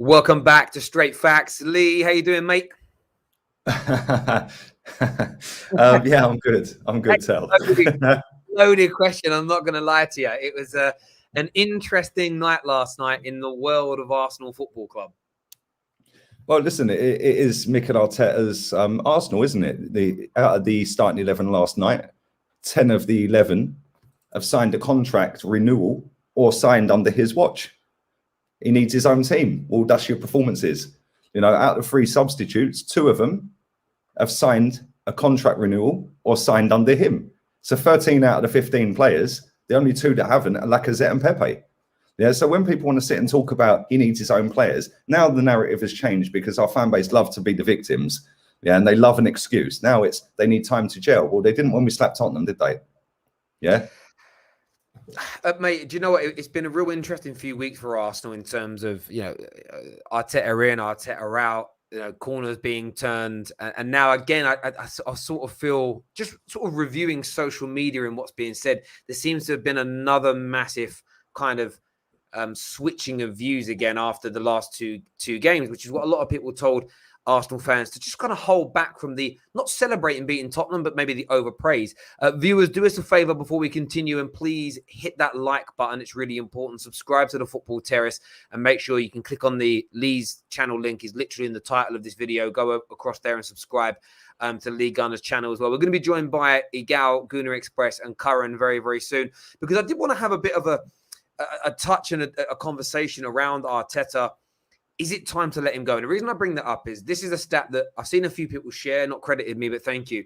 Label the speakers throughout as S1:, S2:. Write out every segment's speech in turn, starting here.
S1: Welcome back to Straight Facts. Lee, how you doing, mate?
S2: Yeah, I'm good. I'm good, Tel.
S1: Loaded question. I'm not going to lie to you. It was an interesting night last night in the world of Arsenal Football Club.
S2: Well, listen, it is Mikel Arteta's Arsenal, isn't it? Out of the starting 11 last night, 10 of the 11 have signed a contract renewal or signed under his watch. He needs his own team. Well, that's your performances. You know, out of 3 substitutes, 2 of them have signed a contract renewal or signed under him. So 13 out of the 15 players, the only 2 that haven't are Lacazette and Pepe. Yeah, so when people want to sit and talk about he needs his own players, now the narrative has changed because our fan base love to be the victims. Yeah, and they love an excuse. Now it's they need time to gel. Well, they didn't when we slapped Tottenham, did they? Yeah.
S1: Mate, do you know what? It's been a real interesting few weeks for Arsenal in terms of, you know, Arteta in, Arteta out, you know, corners being turned. And now, again, I sort of feel, just sort of reviewing social media and what's being said, there seems to have been another massive kind of switching of views again after the last two games, which is what a lot of people told Arsenal fans to just kind of hold back from the not celebrating beating Tottenham, but maybe the overpraise. Viewers, do us a favor before we continue and please hit that like button. It's really important. Subscribe to the Football Terrace and make sure you can click on the Lee's channel link is literally in the title of this video. Go across there and subscribe to Lee Gunner's channel as well. We're going to be joined by Igal, Gooner Express and CURRAN very, very soon because I did want to have a bit of a touch and a conversation around Arteta. Is it time to let him go? And the reason I bring that up is this is a stat that I've seen a few people share, not credited me, but thank you.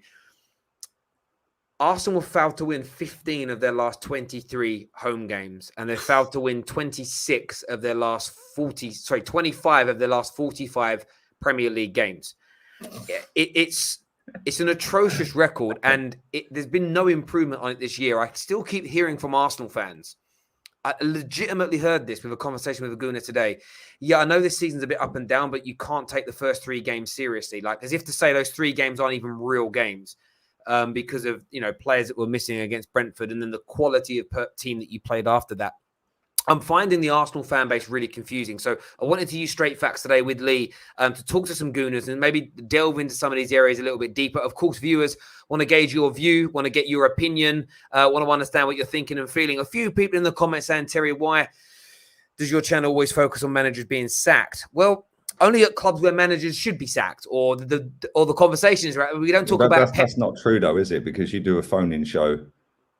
S1: Arsenal failed to win 15 of their last 23 home games, and they failed to win 25 of their last 45 Premier League games. It's an atrocious record, and there's been no improvement on it this year. I still keep hearing from Arsenal fans. I legitimately heard this with a conversation with Aguna today. Yeah, I know this season's a bit up and down, but you can't take the first 3 games seriously. Like, as if to say those 3 games aren't even real games because of, you know, players that were missing against Brentford and then the quality of team that you played after that. I'm finding the Arsenal fan base really confusing. So I wanted to use Straight Facts today with Lee to talk to some Gooners and maybe delve into some of these areas a little bit deeper. Of course, viewers want to gauge your view, want to get your opinion, want to understand what you're thinking and feeling. A few people in the comments saying, Terry, why does your channel always focus on managers being sacked? Well, only at clubs where managers should be sacked or the conversations, right? We don't talk about
S2: that's not true, though, is it? Because you do a phone-in show,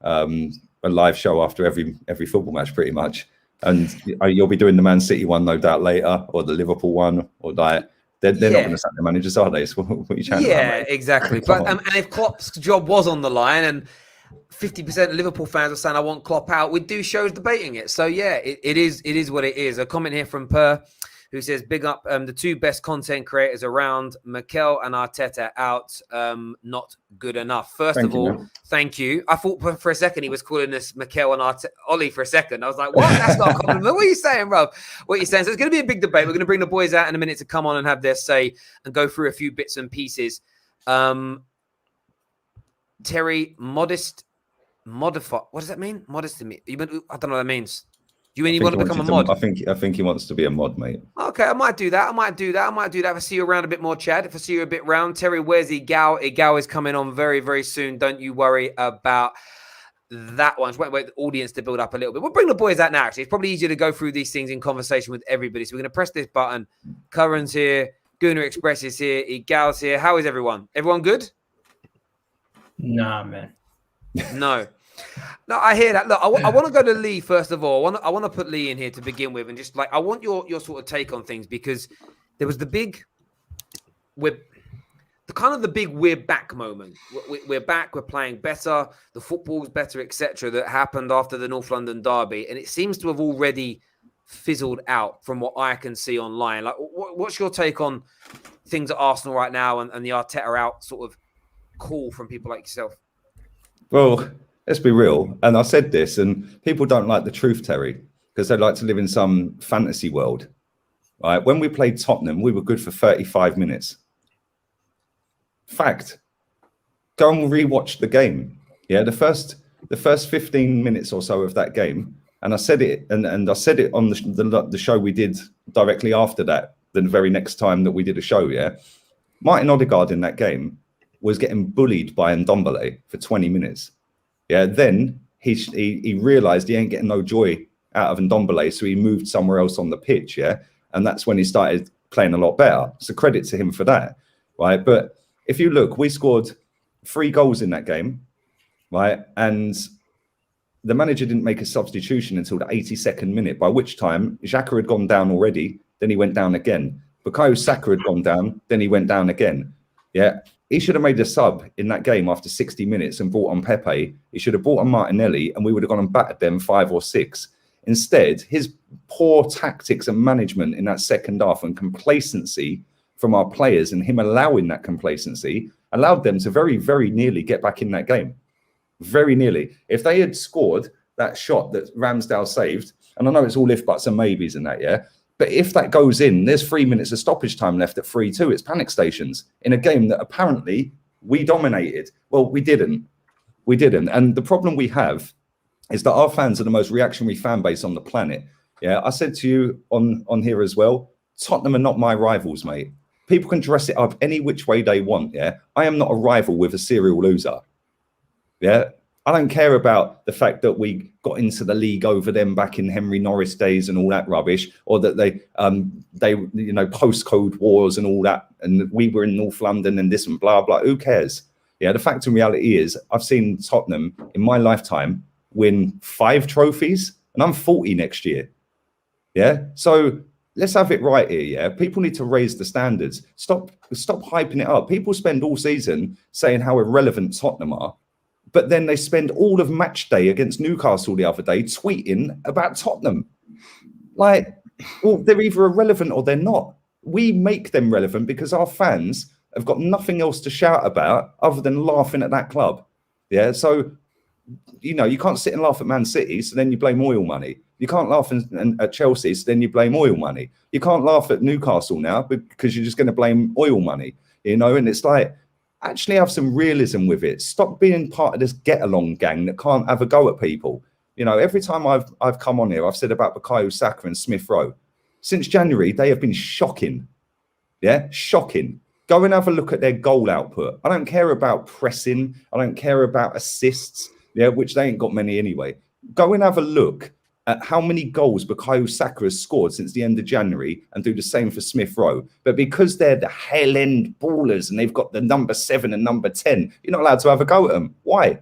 S2: a live show after every football match, pretty much. And you'll be doing the Man City one, no doubt, later, or the Liverpool one, or that. They're not going to sack the managers, are they? So what are you trying
S1: to exactly. But and if Klopp's job was on the line, and 50% of Liverpool fans are saying, "I want Klopp out," we'd do shows debating it. So yeah, it is what it is. A comment here from Per, who says, "Big up the 2 best content creators around, Mikel and Arteta out, not good enough." First of all, thank you. I thought for a second he was calling us Mikel and Ollie for a second. I was like, what? That's not a compliment. What are you saying, bro? What are you saying? So it's going to be a big debate. We're going to bring the boys out in a minute to come on and have their say and go through a few bits and pieces. Terry, modify. What does that mean? Modest to me. I don't know what that means. Do you mean you want to become a mod?
S2: I think he wants to be a mod, mate.
S1: Okay, I might do that. I might do that. If I see you around a bit more, Chad. If I see you a bit round. Terry, where's Igal? Igal is coming on very, very soon. Don't you worry about that one. Just wait the audience to build up a little bit. We'll bring the boys out now, actually. It's probably easier to go through these things in conversation with everybody. So we're going to press this button. Curran's here. Gooner Express is here. Igal's here. How is everyone? Everyone good?
S3: Nah, man.
S1: No. No, I hear that. Look, I want to go to Lee first of all. I want to put Lee in here to begin with, and just like I want your sort of take on things because there was the big, we're back moment. We're back. We're playing better. The football's better, etc. That happened after the North London derby, and it seems to have already fizzled out from what I can see online. Like, what's your take on things at Arsenal right now and the Arteta out sort of call from people like yourself?
S2: Well, let's be real. And I said this, and people don't like the truth, Terry, because they like to live in some fantasy world. Right? When we played Tottenham, we were good for 35 minutes. Fact. Go and rewatch the game. Yeah, the first 15 minutes or so of that game, And I said it, and I said it on the show we did directly after that, the very next time that we did a show, yeah? Martin Odegaard in that game was getting bullied by Ndombele for 20 minutes. Yeah, then he realised he ain't getting no joy out of Ndombele, so he moved somewhere else on the pitch, yeah? And that's when he started playing a lot better. So credit to him for that, right? But if you look, we scored 3 goals in that game, right? And the manager didn't make a substitution until the 82nd minute, by which time Xhaka had gone down already, then he went down again. Bukayo Saka had gone down, then he went down again. Yeah, he should have made a sub in that game after 60 minutes and brought on Pepe. He should have brought on Martinelli, and we would have gone and battered them 5 or 6. Instead, his poor tactics and management in that second half and complacency from our players, and him allowing that complacency, allowed them to very, very nearly get back in that game. Very nearly. If they had scored that shot that Ramsdale saved, and I know it's all if buts and maybes in that, yeah, but if that goes in, there's 3 minutes of stoppage time left at 3-2. It's panic stations in a game that apparently we dominated. Well, we didn't. We didn't. And the problem we have is that our fans are the most reactionary fan base on the planet. Yeah, I said to you on here as well, Tottenham are not my rivals, mate. People can dress it up any which way they want, yeah? I am not a rival with a serial loser. Yeah, I don't care about the fact that we got into the league over them back in Henry Norris days and all that rubbish, or that they you know, postcode wars and all that, and we were in North London and this and blah blah. Who cares? Yeah, the fact and reality is, I've seen Tottenham in my lifetime win 5 trophies, and I'm 40 next year. Yeah, so let's have it right here. Yeah, people need to raise the standards. Stop hyping it up. People spend all season saying how irrelevant Tottenham are. But then they spend all of match day against Newcastle the other day tweeting about Tottenham. Like, well, they're either irrelevant or they're not. We make them relevant because our fans have got nothing else to shout about other than laughing at that club. Yeah, so, you know, you can't sit and laugh at Man City, so then you blame oil money. You can't laugh at Chelsea, so then you blame oil money. You can't laugh at Newcastle now because you're just going to blame oil money, you know, and it's like, actually have some realism with it. Stop being part of this get-along gang that can't have a go at people. You know, every time I've come on here, I've said about Bukayo Saka and Smith Rowe. Since January, they have been shocking. Yeah, shocking. Go and have a look at their goal output. I don't care about pressing. I don't care about assists, yeah, which they ain't got many anyway. Go and have a look at how many goals Bukayo Saka has scored since the end of January, and do the same for Smith Rowe. But because they're the hell-end ballers and they've got the number 7 and number 10, you're not allowed to have a go at them. Why?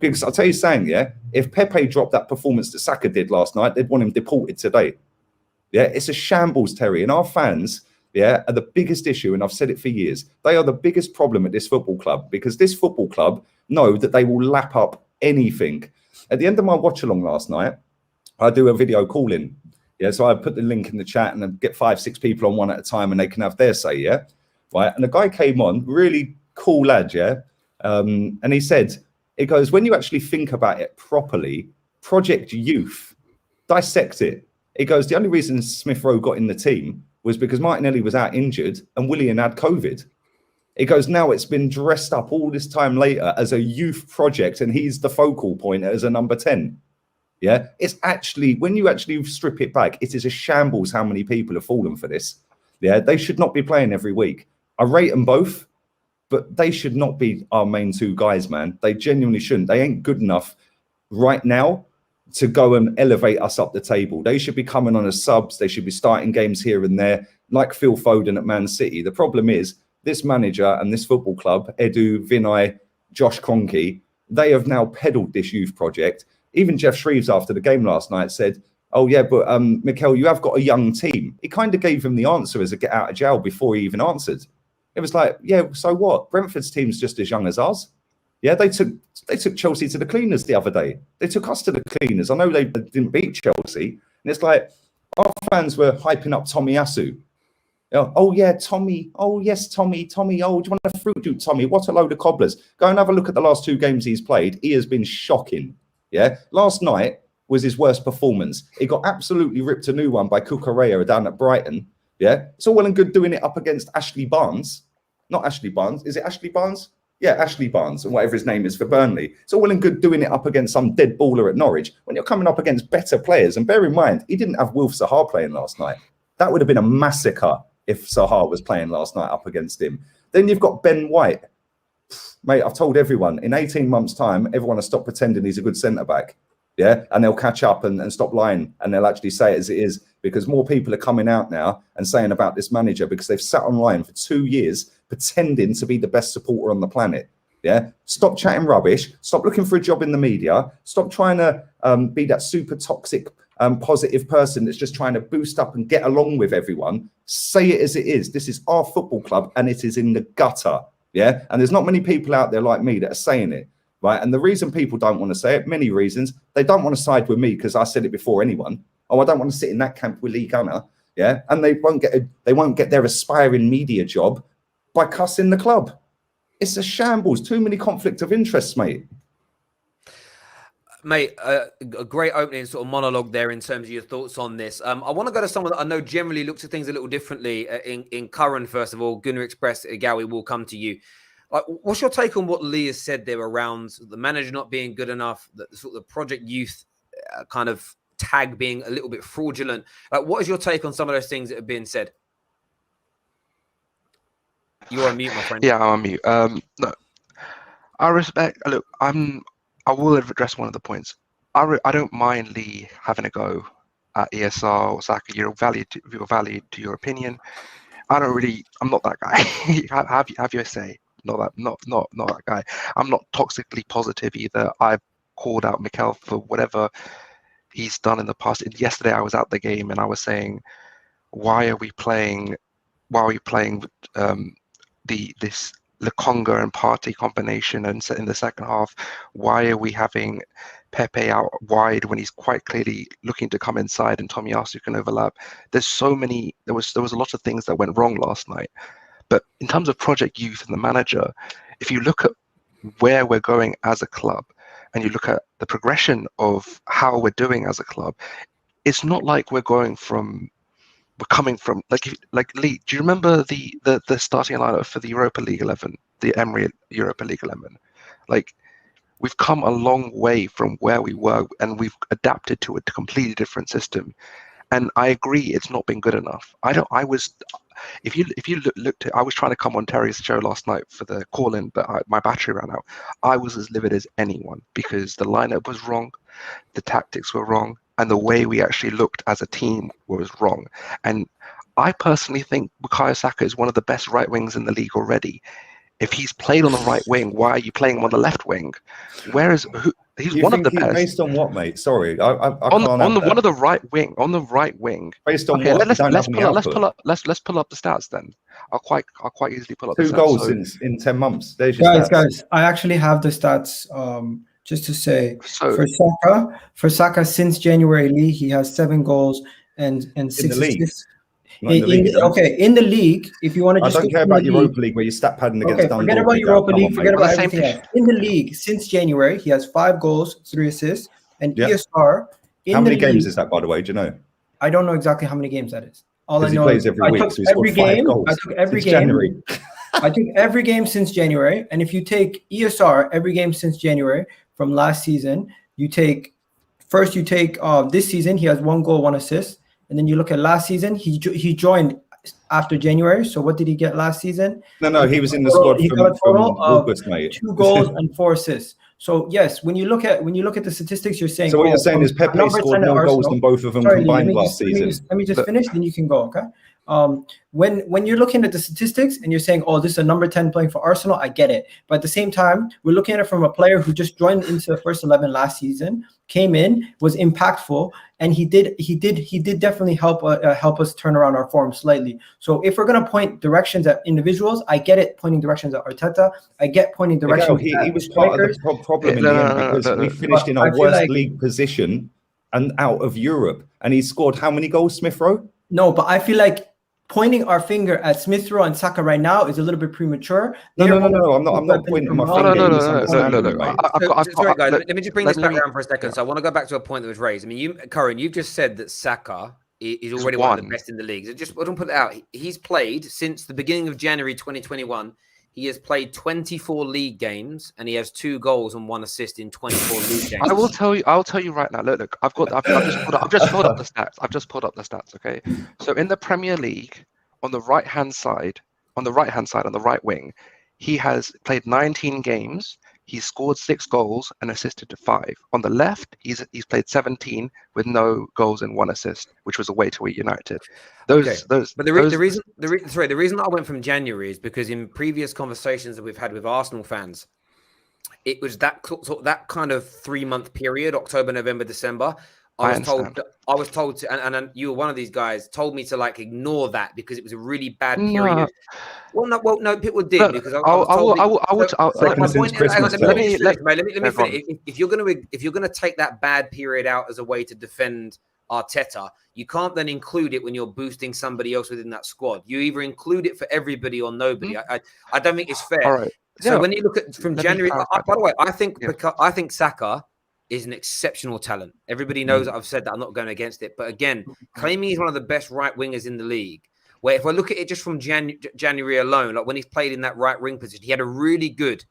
S2: Because I'll tell you something, yeah, if Pepe dropped that performance that Saka did last night, they'd want him deported today. Yeah, it's a shambles, Terry. And our fans, yeah, are the biggest issue, and I've said it for years. They are the biggest problem at this football club, because this football club know that they will lap up anything. At the end of my watch-along last night, I do a video call-in. Yeah, so I put the link in the chat and I get 5-6 people on one at a time, and they can have their say, yeah? Right, and the guy came on, really cool lad, yeah? And he said, it goes, when you actually think about it properly, Project Youth, dissect it. It goes, the only reason Smith Rowe got in the team was because Martinelli was out injured and Willian had COVID. It goes, now it's been dressed up all this time later as a youth project, and he's the focal point as a number 10. Yeah, it's actually, when you actually strip it back, it is a shambles how many people have fallen for this. Yeah, they should not be playing every week. I rate them both, but they should not be our main 2 guys, man. They genuinely shouldn't. They ain't good enough right now to go and elevate us up the table. They should be coming on as subs. They should be starting games here and there, like Phil Foden at Man City. The problem is, this manager and this football club, Edu, Vinay, Josh Kroenke, they have now peddled this youth project. Even Jeff Shreves after the game last night said, oh yeah, but Mikel, you have got a young team. He kind of gave him the answer as a get out of jail before he even answered. It was like, yeah, so what? Brentford's team's just as young as ours. Yeah, they took Chelsea to the cleaners the other day. They took us to the cleaners. I know they didn't beat Chelsea. And it's like, our fans were hyping up Tomiyasu. Oh yeah, Tommy. Oh yes, Tommy. Oh, do you want a fruit juice, Tommy? What a load of cobblers. Go and have a look at the last 2 games he's played. He has been shocking. Yeah, last night was his worst performance. He got absolutely ripped a new one by CURRAN down at Brighton. Yeah, it's all well and good doing it up against Ashley Barnes. Not Ashley Barnes. Is it Ashley Barnes? Yeah, Ashley Barnes and whatever his name is for Burnley. It's all well and good doing it up against some dead baller at Norwich. When you're coming up against better players, and bear in mind, he didn't have Wilf Zaha playing last night. That would have been a massacre if Zaha was playing last night up against him. Then you've got Ben White. Mate, I've told everyone, in 18 months' time, everyone will stop pretending he's a good centre-back. Yeah, and they'll catch up and stop lying, and they'll actually say it as it is, because more people are coming out now and saying about this manager because they've sat online for 2 years pretending to be the best supporter on the planet. Yeah, stop chatting rubbish. Stop looking for a job in the media. Stop trying to be that super toxic, positive person that's just trying to boost up and get along with everyone. Say it as it is. This is our football club, and it is in the gutter. Yeah, and there's not many people out there like me that are saying it. Right. And the reason people don't want to say it, many reasons, they don't want to side with me because I said it before anyone. Oh, I don't want to sit in that camp with Lee Gunner. Yeah. And they won't get their aspiring media job by cussing the club. It's a shambles. Too many conflict of interests, mate.
S1: Mate, a great opening sort of monologue there in terms of your thoughts on this. I want to go to someone that I know generally looks at things a little differently. In CURRAN, first of all, Gunnar Express, Gawi, will come to you. What's your take on what Lee has said there around the manager not being good enough, the sort of project youth kind of tag being a little bit fraudulent? What is your take on some of those things that have been said? You're on mute, my friend.
S4: Yeah, I'm on mute. No, I respect. Look, I will address one of the points. I don't mind Lee having a go at ESR or SAKA. You're valued to your opinion. I don't really. I'm not that guy. have your say. Not that guy. I'm not toxically positive either. I've called out Mikel for whatever he's done in the past. Yesterday I was at the game and I was saying, why are we playing this Lokonga and Partey combination and in the second half? Why are we having Pepe out wide when he's quite clearly looking to come inside and Tomiyasu can overlap? There's so many. There was a lot of things that went wrong last night. But in terms of project youth and the manager, if you look at where we're going as a club and you look at the progression of how we're doing as a club, it's not like we're coming from like Lee. Do you remember the starting lineup for the Europa League 11, the Emery Europa League 11? Like, we've come a long way from where we were, and we've adapted to a completely different system. And I agree, it's not been good enough. If you looked at, I was trying to come on Terry's show last night for the call-in, but my battery ran out. I was as livid as anyone because the lineup was wrong, the tactics were wrong, and the way we actually looked as a team was wrong. And I personally think Bukayo Saka is one of the best right wings in the league already. If he's played on the right wing, why are you playing him on the left wing? He's one of the best.
S2: Based on what, mate? Sorry, I
S4: on the right wing. On the right wing.
S2: Based on
S4: okay,
S2: what?
S4: Let's pull up the stats then. I'll quite easily pull up.
S2: 2
S4: the stats.
S2: goals in 10 months. There's your stats.
S3: Guys, I actually have the stats. Just to say, for Saka since January league, he has 7 goals and 6 assists. In the league, if you want to just...
S2: I don't care about Europa League where you stat padding against Dundalk.
S3: Forget about Europa League, forget about everything else. In the league, since January, he has 5 goals, 3 assists, and ESR...
S2: How many games is that, by the way? Do you know?
S3: I don't know exactly how many games that is. All I know
S2: he plays every week, so he's scored 5 goals.
S3: I took every game. January. I took every game since January, and if you take ESR, every game since January from last season, you take this season, he has 1 goal, 1 assist. And then you look at last season, he joined after January. So what did he get last season?
S2: No, he was in the squad from August, mate.
S3: 2 goals and 4 assists. So yes, when you look at the statistics, you're saying.
S2: So what you're saying is Pepe scored more goals than both of them combined last season.
S3: Let me just finish, then you can go. Okay. When you're looking at the statistics and you're saying, oh, this is a number 10 playing for Arsenal, I get it. But at the same time, we're looking at it from a player who just joined into the first 11 last season, came in, was impactful, and he did definitely help us turn around our form slightly. So if we're gonna point directions at individuals, I get it. Pointing directions at Arteta, I get pointing directions.
S2: He was part of the problem in the end because we finished in our worst league position and out of Europe, and he scored how many goals, Smith Rowe? No,
S3: but I feel like pointing our finger at Smith Rowe and Saka right now is a little bit premature.
S2: No. I'm not pointing my finger.
S4: No.
S1: Sorry, guys. Let me just bring this back around for a second. So I want to go back to a point that was raised. I mean, CURRAN, you've just said that Saka is already one of the best in the league. So just I don't put that out. He's played since the beginning of January 2021. he has played 24 league games and he has 2 goals and 1 assist in 24 league games.
S4: I'll tell you right now. Look. I've just pulled up the stats. Okay. So in the Premier League, on the right hand side, on the right wing, he has played 19 games. He's scored 6 goals and assisted to 5. On the left, he's played 17 with no goals and 1 assist, which was away to United. But the
S1: reason I went from January is because in previous conversations that we've had with Arsenal fans, it was that kind of 3-month period, October, November, December. I was told to, and you were one of these guys, told me to like ignore that because it was a really bad period. No, people did because I was told. Let me finish. If you're gonna take that bad period out as a way to defend Arteta, you can't then include it when you're boosting somebody else within that squad. You either include it for everybody or nobody. I don't think it's fair.
S4: All right.
S1: So when you look at from January, by the way, I think Saka is an exceptional talent. Everybody knows that I've said that. I'm not going against it. But again, claiming he's one of the best right wingers in the league, where if I look at it just from January alone, like when he's played in that right wing position, he had a really good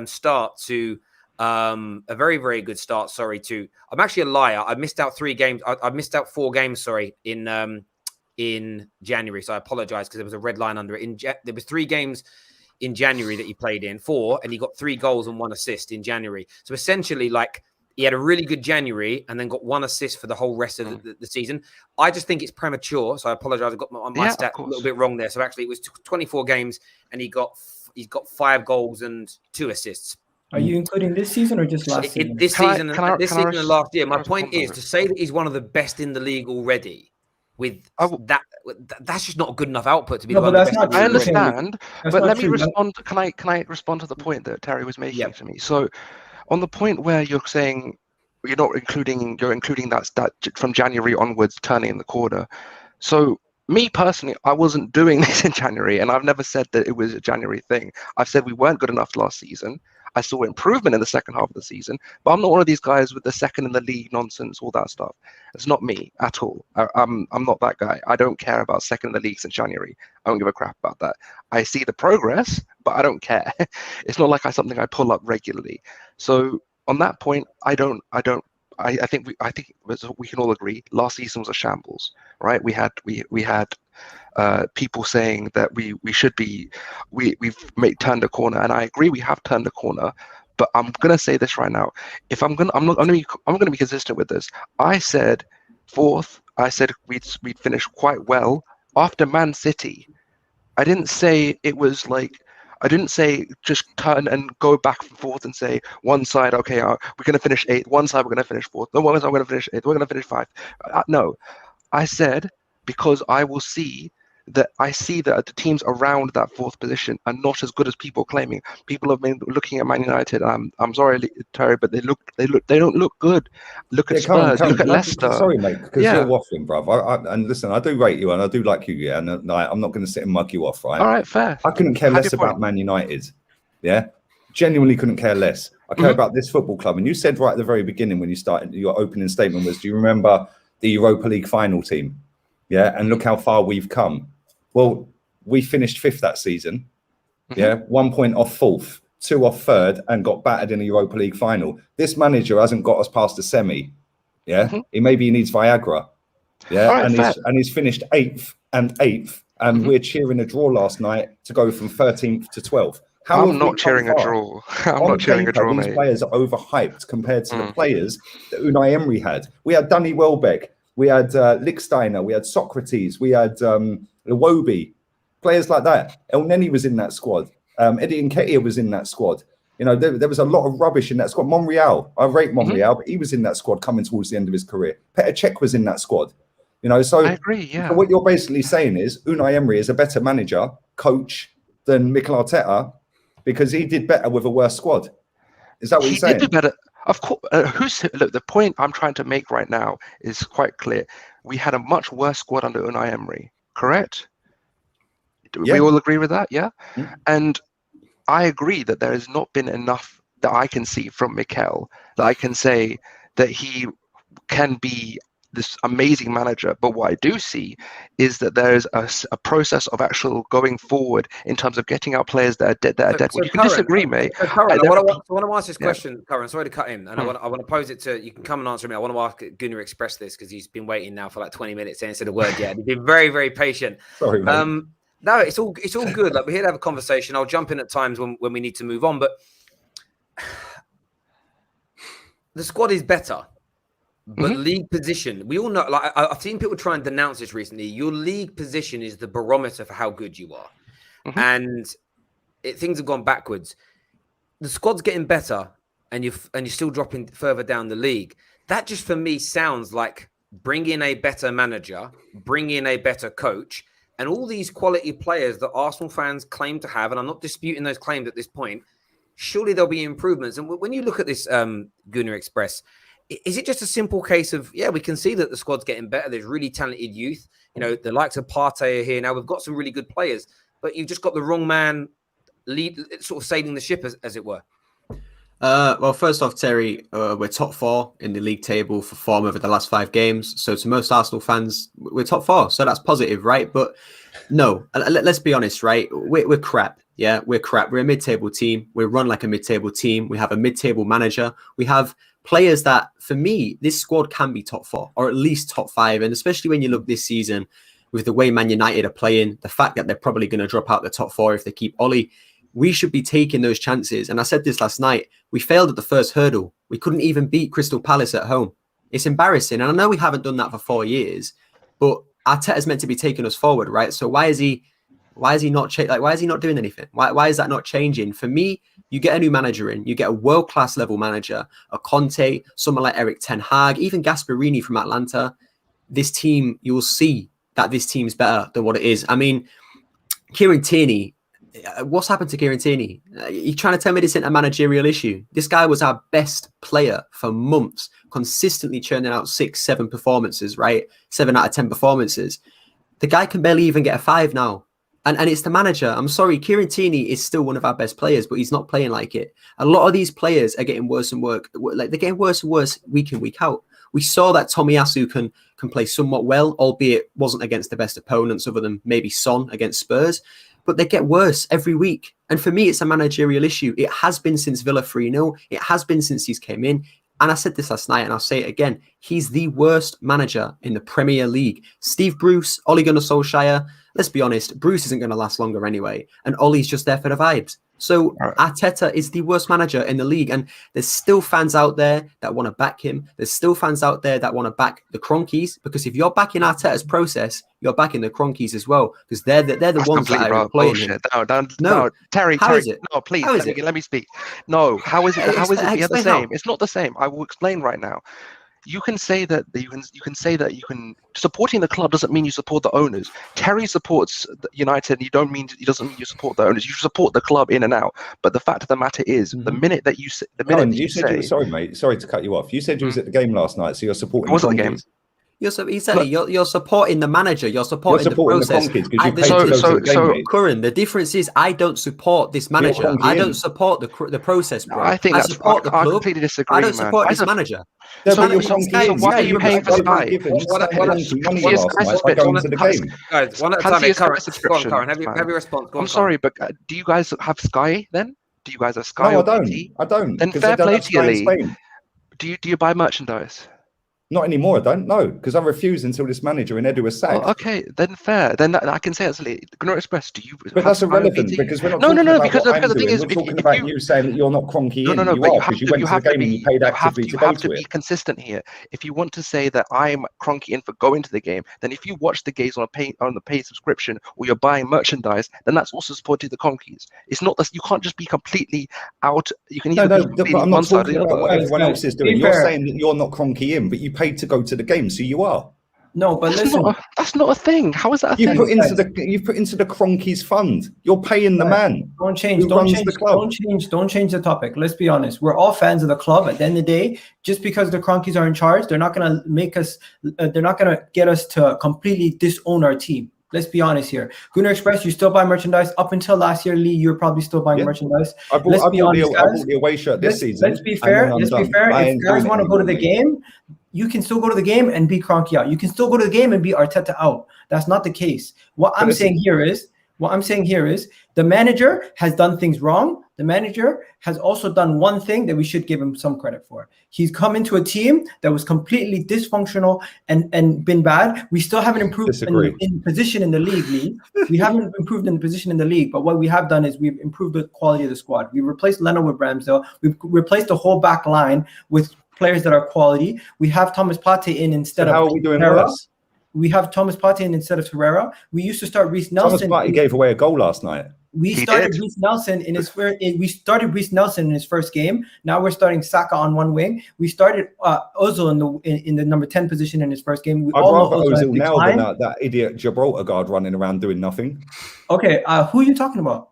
S1: start to a very, very good start. I'm actually a liar. I missed out 3 games. I missed out 4 games, in January. So I apologize because there was a red line under it. There was 3 games in January that he played in, 4, and he got 3 goals and 1 assist in January. So essentially, like, he had a really good January and then got 1 assist for the whole rest of the season. I just think it's premature, so I apologize. I got my stat a little bit wrong there. So actually, it was 24 games, and he's got 5 goals and 2 assists.
S3: Are you including this season or just last season?
S1: This season and last year. My point is to say that he's one of the best in the league already. That's just not a good enough output to be.
S3: But that's not.
S4: I understand, but let me respond. Can I respond to the point that Terry was making to me? So, on the point where you're saying you're including that from January onwards turning in the corner. So, me personally, I wasn't doing this in January, and I've never said that it was a January thing. I've said we weren't good enough last season. I saw improvement in the second half of the season, but I'm not one of these guys with the second in the league nonsense, all that stuff. It's not me at all. I'm not that guy. I don't care about second in the league since January. I don't give a crap about that. I see the progress, but I don't care. It's not like something I pull up regularly. So on that point, I think we can all agree last season was a shambles, right? We had people saying that we've turned a corner, and I agree we have turned a corner. But I'm gonna say this right now: I'm gonna be consistent with this. I said 4th. I said we'd finish quite well after Man City. I didn't say it was like. I didn't say just turn and go back and forth and say one side, okay, we're going to finish 8th. One side, we're going to finish 4th. No, one side, we're going to finish 8th. We're going to finish 5th. No, I said because I see that the teams around that 4th position are not as good as people claiming. People have been looking at Man United. I'm sorry, Terry, but they don't look good. Look at Spurs. Look at Leicester.
S2: Sorry, mate, because you're waffling, bruv. And listen, I do rate you and I do like you, and I'm not going to sit and mug you off, right?
S4: All right, fair.
S2: I couldn't care less about Man United. Yeah, genuinely couldn't care less. I care about this football club. And you said right at the very beginning when you started, your opening statement was, do you remember the Europa League final team? Yeah, and look how far we've come. Well, we finished 5th that season. Yeah, 1 point off 4th, 2 off 3rd, and got battered in the Europa League final. This manager hasn't got us past the semi. Yeah, he needs Viagra. Yeah, right, and he's finished 8th, and we're cheering a draw last night to go from 13th to 12th.
S4: I'm not cheering a draw. I'm not cheering a draw, mate.
S2: These players are overhyped compared to the players that Unai Emery had. We had Danny Welbeck, we had Lichtsteiner, we had Socrates, we had Iwobi, players like that. El Neni was in that squad. Eddie Nketiah was in that squad. You know, there was a lot of rubbish in that squad. Monreal, I rate Monreal, but he was in that squad coming towards the end of his career. Petr Cech was in that squad. You know, so
S4: I agree. Yeah.
S2: So what you're basically saying is Unai Emery is a better manager, coach than Mikel Arteta because he did better with a worse squad. Is that what you're saying?
S4: He did do better. Of course. Look, the point I'm trying to make right now is quite clear. We had a much worse squad under Unai Emery. Correct? We all agree with that, yeah? And I agree that there has not been enough that I can see from Mikel that I can say that he can be this amazing manager. But what I do see is that there's a process of actual going forward in terms of getting out players that are dead. Well, you can disagree, mate.
S1: Curran, I want to ask this question, Curran. Sorry to cut in, and I want to pose it to you. Can come and answer me. I want to ask Gunnar Express this because he's been waiting now for like 20 minutes and said a word yet. He's been very, very patient.
S2: Sorry, mate.
S1: No, it's all good. Like, we're here to have a conversation. I'll jump in at times when we need to move on, but the squad is better. But league position, we all know, like I've seen people try and denounce this recently. Your league position is the barometer for how good you are. And things have gone backwards. The squad's getting better and you're still dropping further down the league. That just for me sounds like bring in a better manager, bring in a better coach, and all these quality players that Arsenal fans claim to have, and I'm not disputing those claims at this point, surely there'll be improvements. And when you look at this Gunnar Express, is it just a simple case of, yeah, we can see that the squad's getting better. There's really talented youth. You know, the likes of Partey are here now. We've got some really good players, but you've just got the wrong man sort of sailing the ship, as it were.
S5: Well, first off, Terry, we're top 4 in the league table for form over the last 5 games. So to most Arsenal fans, we're top 4. So that's positive, right? But no, let's be honest, right? We're crap. Yeah, we're crap. We're a mid-table team. We run like a mid-table team. We have a mid-table manager. We have players that, for me, this squad can be top 4 or at least top 5. And especially when you look this season with the way Man United are playing, the fact that they're probably going to drop out the top 4 if they keep Ollie, we should be taking those chances. And I said this last night, we failed at the first hurdle. We couldn't even beat Crystal Palace at home. It's embarrassing. And I know we haven't done that for 4 years, but Arteta's meant to be taking us forward, right? So why is he not why is he not doing anything? Why is that not changing? For me, you get a new manager in, you get a world-class level manager, a Conte, someone like Eric Ten Hag, even Gasperini from Atlanta. This team, you will see that this team's better than what it is. I mean, Kieran Tierney, what's happened to Kieran Tierney? You're trying to tell me this isn't a managerial issue? This guy was our best player for months, consistently churning out 6-7 performances, right? 7 out of 10 performances. The guy can barely even get a 5 now. And it's the manager. I'm sorry, Kieran Tierney is still one of our best players, but he's not playing like it. A lot of these players are getting worse and worse. Like, they're getting worse and worse week in, week out. We saw that Tomiyasu can play somewhat well, albeit wasn't against the best opponents other than maybe Son against Spurs. But they get worse every week. And for me, it's a managerial issue. It has been since Villa 3-0. It has been since he's came in. And I said this last night, and I'll say it again. He's the worst manager in the Premier League. Steve Bruce, Ole Gunnar Solskjaer. Let's be honest, Bruce isn't going to last longer anyway. And Ole's just there for the vibes. So Arteta is the worst manager in the league. And there's still fans out there that want to back him. There's still fans out there that want to back the Kroenkes. Because if you're backing Arteta's process, you're backing the Kroenkes as well. Because they're the ones that are employing him.
S4: No, Terry,
S5: is it?
S4: No, please, let me speak. No, how is it the same? It's not the same. I will explain right now. You can say that supporting the club doesn't mean you support the owners. Terry supports United. It doesn't mean you support the owners. You support the club in and out. But the fact of the matter is, the minute that you say,
S2: sorry, mate. Sorry to cut you off. You said you was at the game last night, so you're supporting.
S4: I was at the game.
S5: You're supporting the manager. You're supporting the process. Curran, the difference is I don't support this manager. I don't support the process, bro.
S4: I think
S5: I support the club.
S4: I completely disagree.
S5: I don't support this manager.
S4: So why are you paying for Sky?
S1: Guys, one at a time. Curran, have your response.
S4: I'm sorry, but do you guys have Sky then? Do you guys have Sky?
S2: No, I don't.
S4: Then fair play to you, Lee. Do you buy merchandise?
S2: Not anymore, I don't know, because I refuse until this manager in Edu was sacked.
S4: Oh, okay, then fair. Then I can say absolutely. Gunnar Express, do you?
S2: But that's irrelevant because we're not.
S4: No, because the thing is,
S2: we're talking about you saying that you're not Kroenke. You are because you went to the game and you paid actively to go to it. You have to be consistent here. If you want to say that I'm Kroenke in for going to the game, then if you watch the games on the paid subscription or you're buying merchandise, then that's also supporting the Kroenkes. It's not that you can't just be completely out. You can either be but I'm not talking about what everyone else is doing. You're saying that you're not Kroenke in, but you paid to go to the game, so you are.
S3: No, but
S4: that's not a thing. How is that a thing?
S2: You put into the Kroenke's fund. You're paying the man.
S3: Don't change the topic. Let's be honest. We're all fans of the club. At the end of the day, just because the Kroenkes are in charge, they're not gonna get us to completely disown our team. Let's be honest here. Gunnar Express, you still buy merchandise. Up until last year, Lee, you were probably still buying merchandise.
S2: I bought the away shirt this season.
S3: Let's be fair. If guys want to go to the game, you can still go to the game and be Kroenke out. You can still go to the game and be Arteta out. That's not the case. What I'm saying here is the manager has done things wrong. The manager has also done one thing that we should give him some credit for. He's come into a team that was completely dysfunctional and been bad. We still haven't improved in position in the league. We haven't improved in position in the league, but what we have done is we've improved the quality of the squad. We replaced Leno with Ramsdale. We've replaced the whole back line with players that are quality. We have Thomas Partey in instead of
S2: how are we doing
S3: Herrera.
S2: worse?
S3: We have Thomas Partey in instead of Herrera. We used to start Reece Nelson.
S2: Thomas Partey gave away a goal last night.
S3: We started Reece Nelson in his first game. Now we're starting Saka on one wing. We started Ozil in the number 10 position in his first game.
S2: I'd rather Ozil now than that idiot Gibraltar guard running around doing nothing.
S3: Okay, who are you talking about?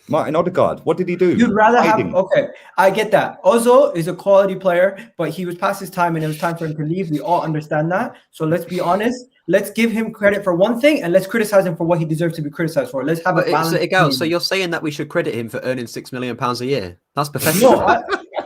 S2: Martin Odegaard. What did he do?
S3: You'd rather okay, I get that. Ozil is a quality player, but he was past his time and it was time for him to leave. We all understand that. So let's be honest. Let's give him credit for one thing and let's criticize him for what he deserves to be criticized for. Let's have a balance.
S5: So you're saying that we should credit him for earning £6 million a year? That's pathetic.
S3: No,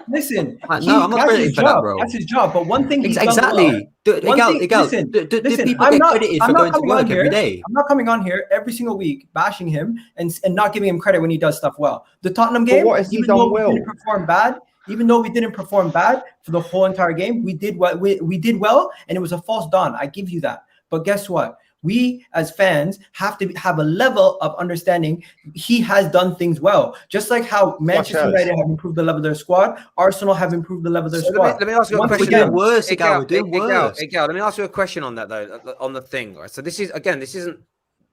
S3: listen.
S5: I'm not crediting for that, bro.
S3: That's his job. But one thing
S5: exactly.
S3: Listen,
S5: people get credited for going to work every day.
S3: I'm not coming on here every single week bashing him and not giving him credit when he does stuff well. The Tottenham game, even though we didn't perform bad for the whole entire game, we did well. We did well, and it was a false dawn. I give you that. But guess what? We as fans have to have a level of understanding. He has done things well, just like how Manchester United have improved the level of their squad. Arsenal have improved the level of their squad.
S1: Let me ask you a question.
S5: We're doing worse, Igal. We're doing worse.
S1: Let me ask you a question on that though, on the thing. Right? So this isn't.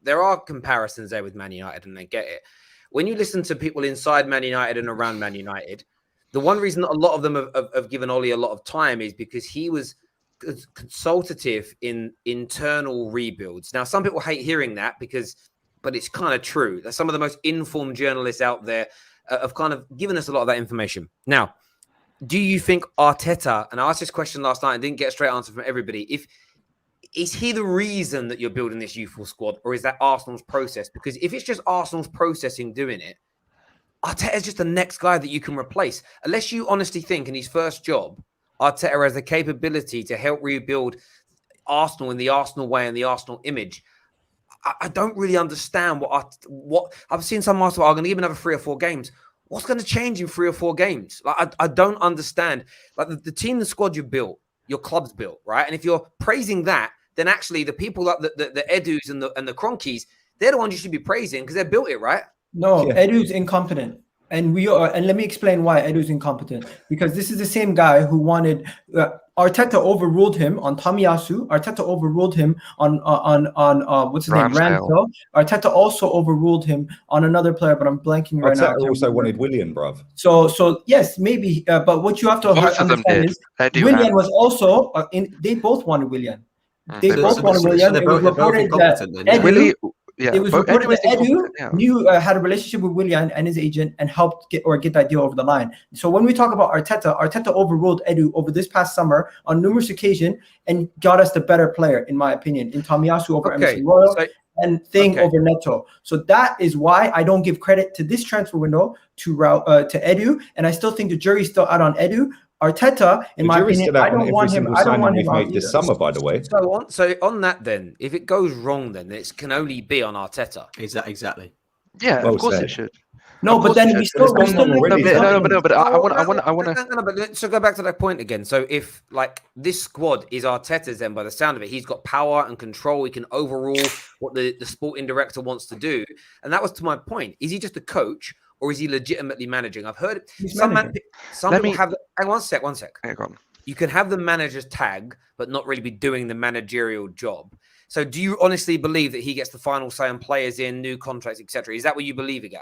S1: There are comparisons there with Man United, and they get it. When you listen to people inside Man United and around Man United, the one reason that a lot of them have given Oli a lot of time is because he was consultative in internal rebuilds. Now, some people hate hearing that but it's kind of true. That some of the most informed journalists out there have kind of given us a lot of that information. Now, do you think Arteta, and I asked this question last night and didn't get a straight answer from everybody, is he the reason that you're building this youthful squad, or is that Arsenal's process? Because if it's just Arsenal's processing doing it, Arteta is just the next guy that you can replace. Unless you honestly think in his first job, Arteta has the capability to help rebuild Arsenal in the Arsenal way and the Arsenal image. I don't really understand what I've seen. Some Arsenal are going to give another 3 or 4 games. What's going to change in 3 or 4 games? Like I don't understand. Like the team, the squad you built, your club's built, right? And if you're praising that, then actually the people that the Edus and the Kroenkes, they're the ones you should be praising because they built it, right?
S3: No, Edu's incompetent. And let me explain why Edu's incompetent. Because this is the same guy who wanted Arteta overruled him on Tomiyasu. Arteta overruled him on what's his name, Ramsdale. Arteta also overruled him on another player, but I'm blanking right now.
S2: Arteta also wanted Willian, bruv.
S3: So yes, maybe. But what you have to understand is Willian was also they both wanted Willian. They both wanted Willian. It was reported that Edu. It was reported that Edu had a relationship with Willian and his agent and helped get that deal over the line. So when we talk about Arteta overruled Edu over this past summer on numerous occasions and got us the better player, in my opinion, in Tomiyasu over Emerson Royal and Thing over Neto. So that is why I don't give credit to this transfer window to Edu, and I still think the jury's still out on Edu. Arteta, in my opinion, I don't want him. I don't want him
S2: made this summer, by the way.
S1: So on that, then, if it goes wrong, then it can only be on Arteta.
S5: Exactly.
S4: Yeah, of course it should.
S3: No, but then we still.
S4: But I want to.
S1: So go back to that point again. So if like this squad is Arteta's, then by the sound of it, he's got power and control. He can overrule what the sporting director wants to do, and that was to my point. Is he just a coach? Or is he legitimately managing? I've heard some people have. Hang on one sec.
S4: Hang on.
S1: You can have the manager's tag, but not really be doing the managerial job. So, do you honestly believe that he gets the final say on players in new contracts, etc.? Is that what you believe, Igal?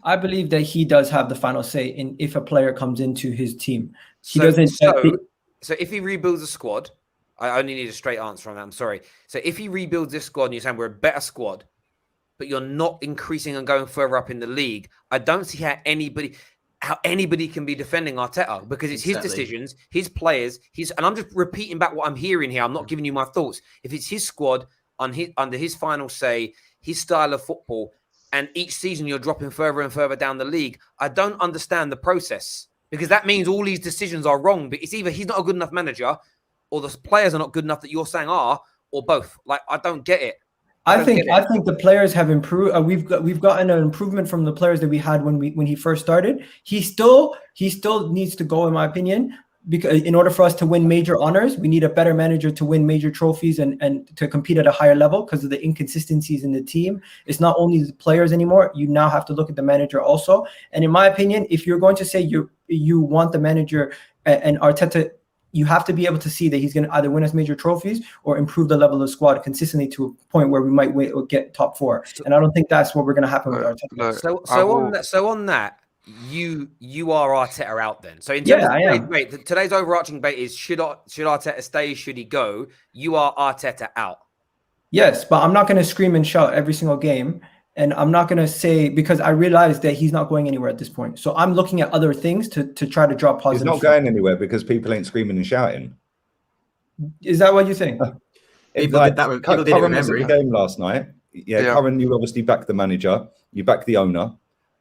S3: I believe that he does have the final say in if a player comes into his team. He doesn't.
S1: So, if he rebuilds a squad, I only need a straight answer on that. I'm sorry. So, if he rebuilds this squad and you're saying we're a better squad, but you're not increasing and going further up in the league, I don't see how anybody can be defending Arteta because it's his decisions, his players, and I'm just repeating back what I'm hearing here. I'm not giving you my thoughts. If it's his squad under his final say, his style of football, and each season you're dropping further and further down the league, I don't understand the process because that means all these decisions are wrong. But it's either he's not a good enough manager or the players are not good enough that you're saying are, or both? Like, I don't get it.
S3: I think the players have improved. We've gotten an improvement from the players that we had when he first started. He still needs to go, in my opinion, because in order for us to win major honors, we need a better manager to win major trophies and to compete at a higher level because of the inconsistencies in the team. It's not only the players anymore. You now have to look at the manager also. And in my opinion, if you're going to say you want the manager and Arteta, you have to be able to see that he's going to either win us major trophies or improve the level of the squad consistently to a point where we might get top 4. And I don't think that's what we're going to happen with Arteta.
S1: So on that, you are Arteta out then. So in terms of debate, today's overarching debate is should Arteta stay? Should he go? You are Arteta out.
S3: Yes, but I'm not going to scream and shout every single game. And I'm not going to say, because I realize that he's not going anywhere at this point. So I'm looking at other things to try to draw positive.
S2: He's not going anywhere because people ain't screaming and shouting.
S3: Is that what you think?
S5: People did that. People did it with memory.
S2: The game last night. Yeah, Curran, you obviously back the manager. You back the owner.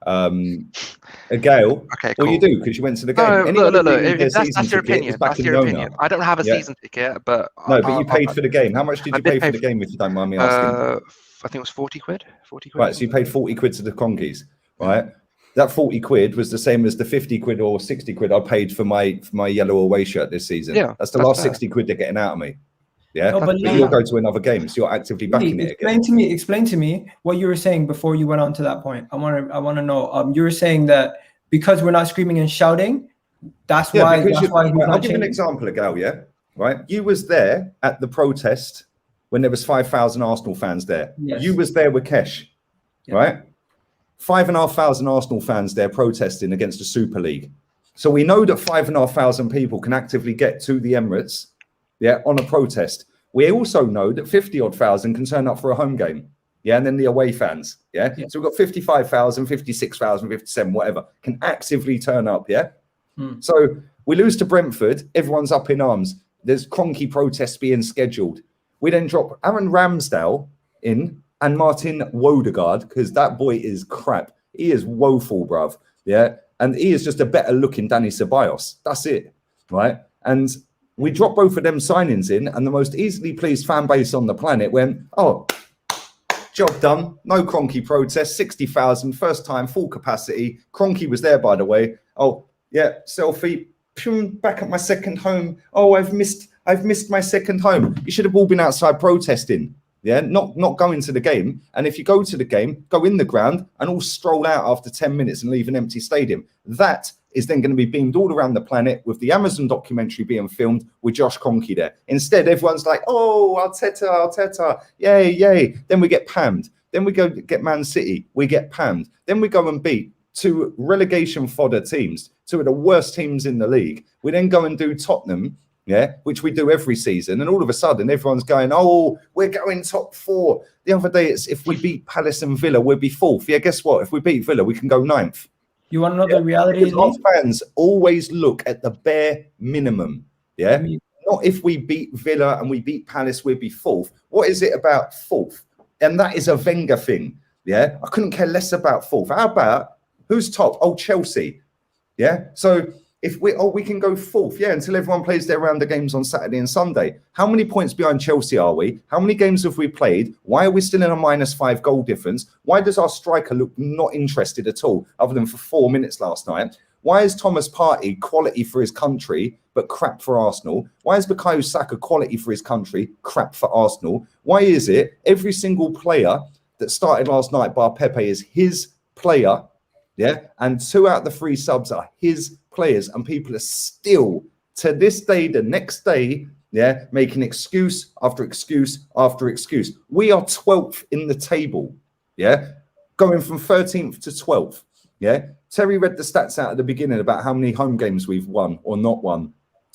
S2: Gale,
S4: okay, cool.
S2: Well, you do because you went to the game.
S4: No, look. That's your opinion. That's your opinion. I don't have a season ticket, but
S2: but you paid for the game. How much did you pay for the game, if you don't mind me asking?
S4: I think it was 40 quid. 40 quid.
S2: Right, so you paid 40 quid to the Conkeys, right? That 40 quid was the same as the 50 quid or 60 quid I paid for my yellow away shirt this season. Yeah, that's the last 60 quid they're getting out of me. Yeah, no, but you'll go to another game, so you're actively backing it again.
S3: Explain to me what you were saying before you went on to that point. I want to know. You were saying that because we're not screaming and shouting, that's why.
S2: I'll give you an example, Gal. Yeah, right. You was there at the protest when there was 5,000 Arsenal fans there. Yes. You was there with Kesh, right? 5,500 Arsenal fans there protesting against the Super League. So we know that 5,500 people can actively get to the Emirates, on a protest. We also know that 50-odd thousand can turn up for a home game, and then the away fans, So we've got 55,000, 56,000, 57, whatever, can actively turn up, So we lose to Brentford, everyone's up in arms. There's Kroenke protests being scheduled. We then drop Aaron Ramsdale in and Martin Wodegaard because that boy is crap. He is woeful, bruv. And he is just a better looking Danny Ceballos. That's it, right? And we dropped both of them signings in, and the most easily pleased fan base on the planet went, oh, job done. No Kroenke protest, 60,000, first time, full capacity. Kroenke was there, by the way. Oh, yeah, selfie. Back at my second home. Oh, I've missed my second home. You should have all been outside protesting, not going to the game. And if you go to the game, go in the ground and all stroll out after 10 minutes and leave an empty stadium. That is then going to be beamed all around the planet with the Amazon documentary being filmed with Josh Kroenke there. Instead, everyone's like, oh, Arteta, yay. Then we get pammed. Then we go get Man City. We get pammed. Then we go and beat 2 relegation fodder teams, 2 of the worst teams in the league. We then go and do Tottenham, which we do every season. And all of a sudden, everyone's going, oh, we're going top 4. The other day, it's if we beat Palace and Villa, we'll be 4th. Yeah, guess what? If we beat Villa, we can go 9th.
S3: You want to know the reality?
S2: Our fans always look at the bare minimum. Not if we beat Villa and we beat Palace, we'll be 4th. What is it about 4th? And that is a Wenger thing. I couldn't care less about 4th. How about who's top? Oh, Chelsea. So if we can go 4th, until everyone plays their round of games on Saturday and Sunday. How many points behind Chelsea are we? How many games have we played? Why are we still in a -5 goal difference? Why does our striker look not interested at all, other than for 4 minutes last night? Why is Thomas Partey quality for his country, but crap for Arsenal? Why is Bukayo Saka quality for his country, crap for Arsenal? Why is it every single player that started last night by Pepe is his player, and 2 out of the 3 subs are his players, and people are still to this day, the next day, making excuse after excuse after excuse. We are 12th in the table, going from 13th to 12th. Terry read the stats out at the beginning about how many home games we've won or not won.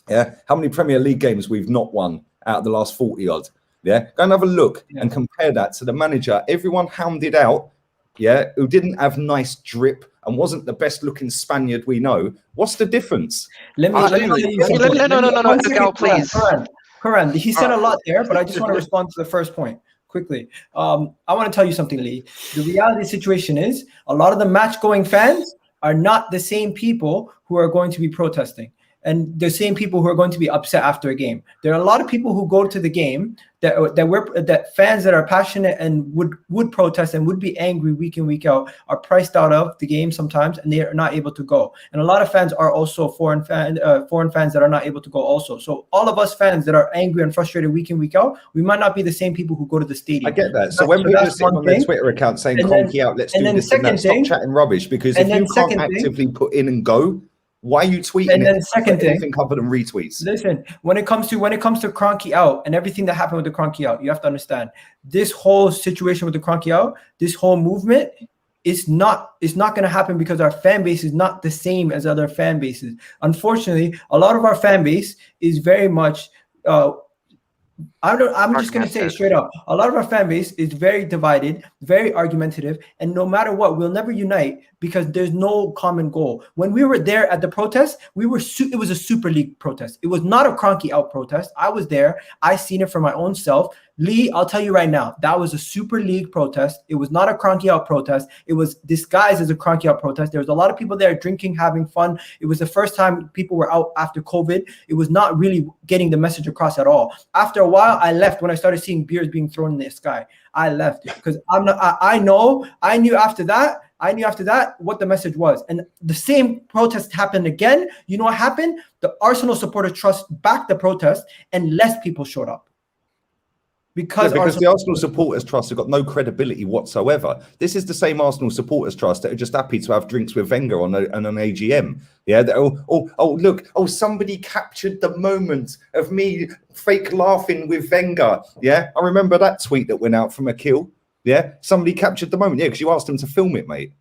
S2: How many Premier League games we've not won out of the last 40 odd. Go and have a look and compare that to the manager everyone hounded out, who didn't have nice drip and wasn't the best looking Spaniard we know. What's the difference?
S4: No, please.
S3: CURRAN, he said a lot there, but I just want to respond to the first point quickly. I want to tell you something, Lee. The reality situation is a lot of the match-going fans are not the same people who are going to be protesting. and the same people who are going to be upset after a game. There are a lot of people who go to the game that fans that are passionate and would protest and would be angry week in, week out, are priced out of the game sometimes, and they are not able to go. And a lot of fans are also foreign fans that are not able to go also. So all of us fans that are angry and frustrated week in, week out, we might not be the same people who go to the stadium.
S2: I get that. So when people are sitting on their Twitter account saying "Cronky out, let's do this and that," stop chatting rubbish, because if you can't actively put in and go, why are you tweeting
S3: and then second thing,
S2: anything other than retweets?
S3: Listen, when it comes to Cronky out and everything that happened with the Cronky out, you have to understand this whole situation with the Cronky out, this whole movement it's not going to happen because our fan base is not the same as other fan bases. Unfortunately, a lot of our fan base is very much I'm just going to say it straight up. A lot of our fan base is very divided, very argumentative, and no matter what, we'll never unite because there's no common goal. When we were there at the protest, it was a Super League protest. It was not a Cronky out protest. I was there. I seen it for my own self. Lee, I'll tell you right now, that was a Super League protest. It was not a Cronky out protest. It was disguised as a Cronky out protest. There was a lot of people there drinking, having fun. It was the first time people were out after COVID. It was not really getting the message across at all. After a while, I left when I started seeing beers being thrown in the sky. I left because I knew after that what the message was. And the same protest happened again. You know what happened? The Arsenal Supporter Trust backed the protest and less people showed up. Because
S2: the Arsenal Supporters Trust have got no credibility whatsoever. This is the same Arsenal Supporters Trust that are just happy to have drinks with Wenger on an AGM. Yeah, look, somebody captured the moment of me fake laughing with Wenger. Yeah, I remember that tweet that went out from Akil. Yeah, somebody captured the moment. Yeah, because you asked him to film it, mate.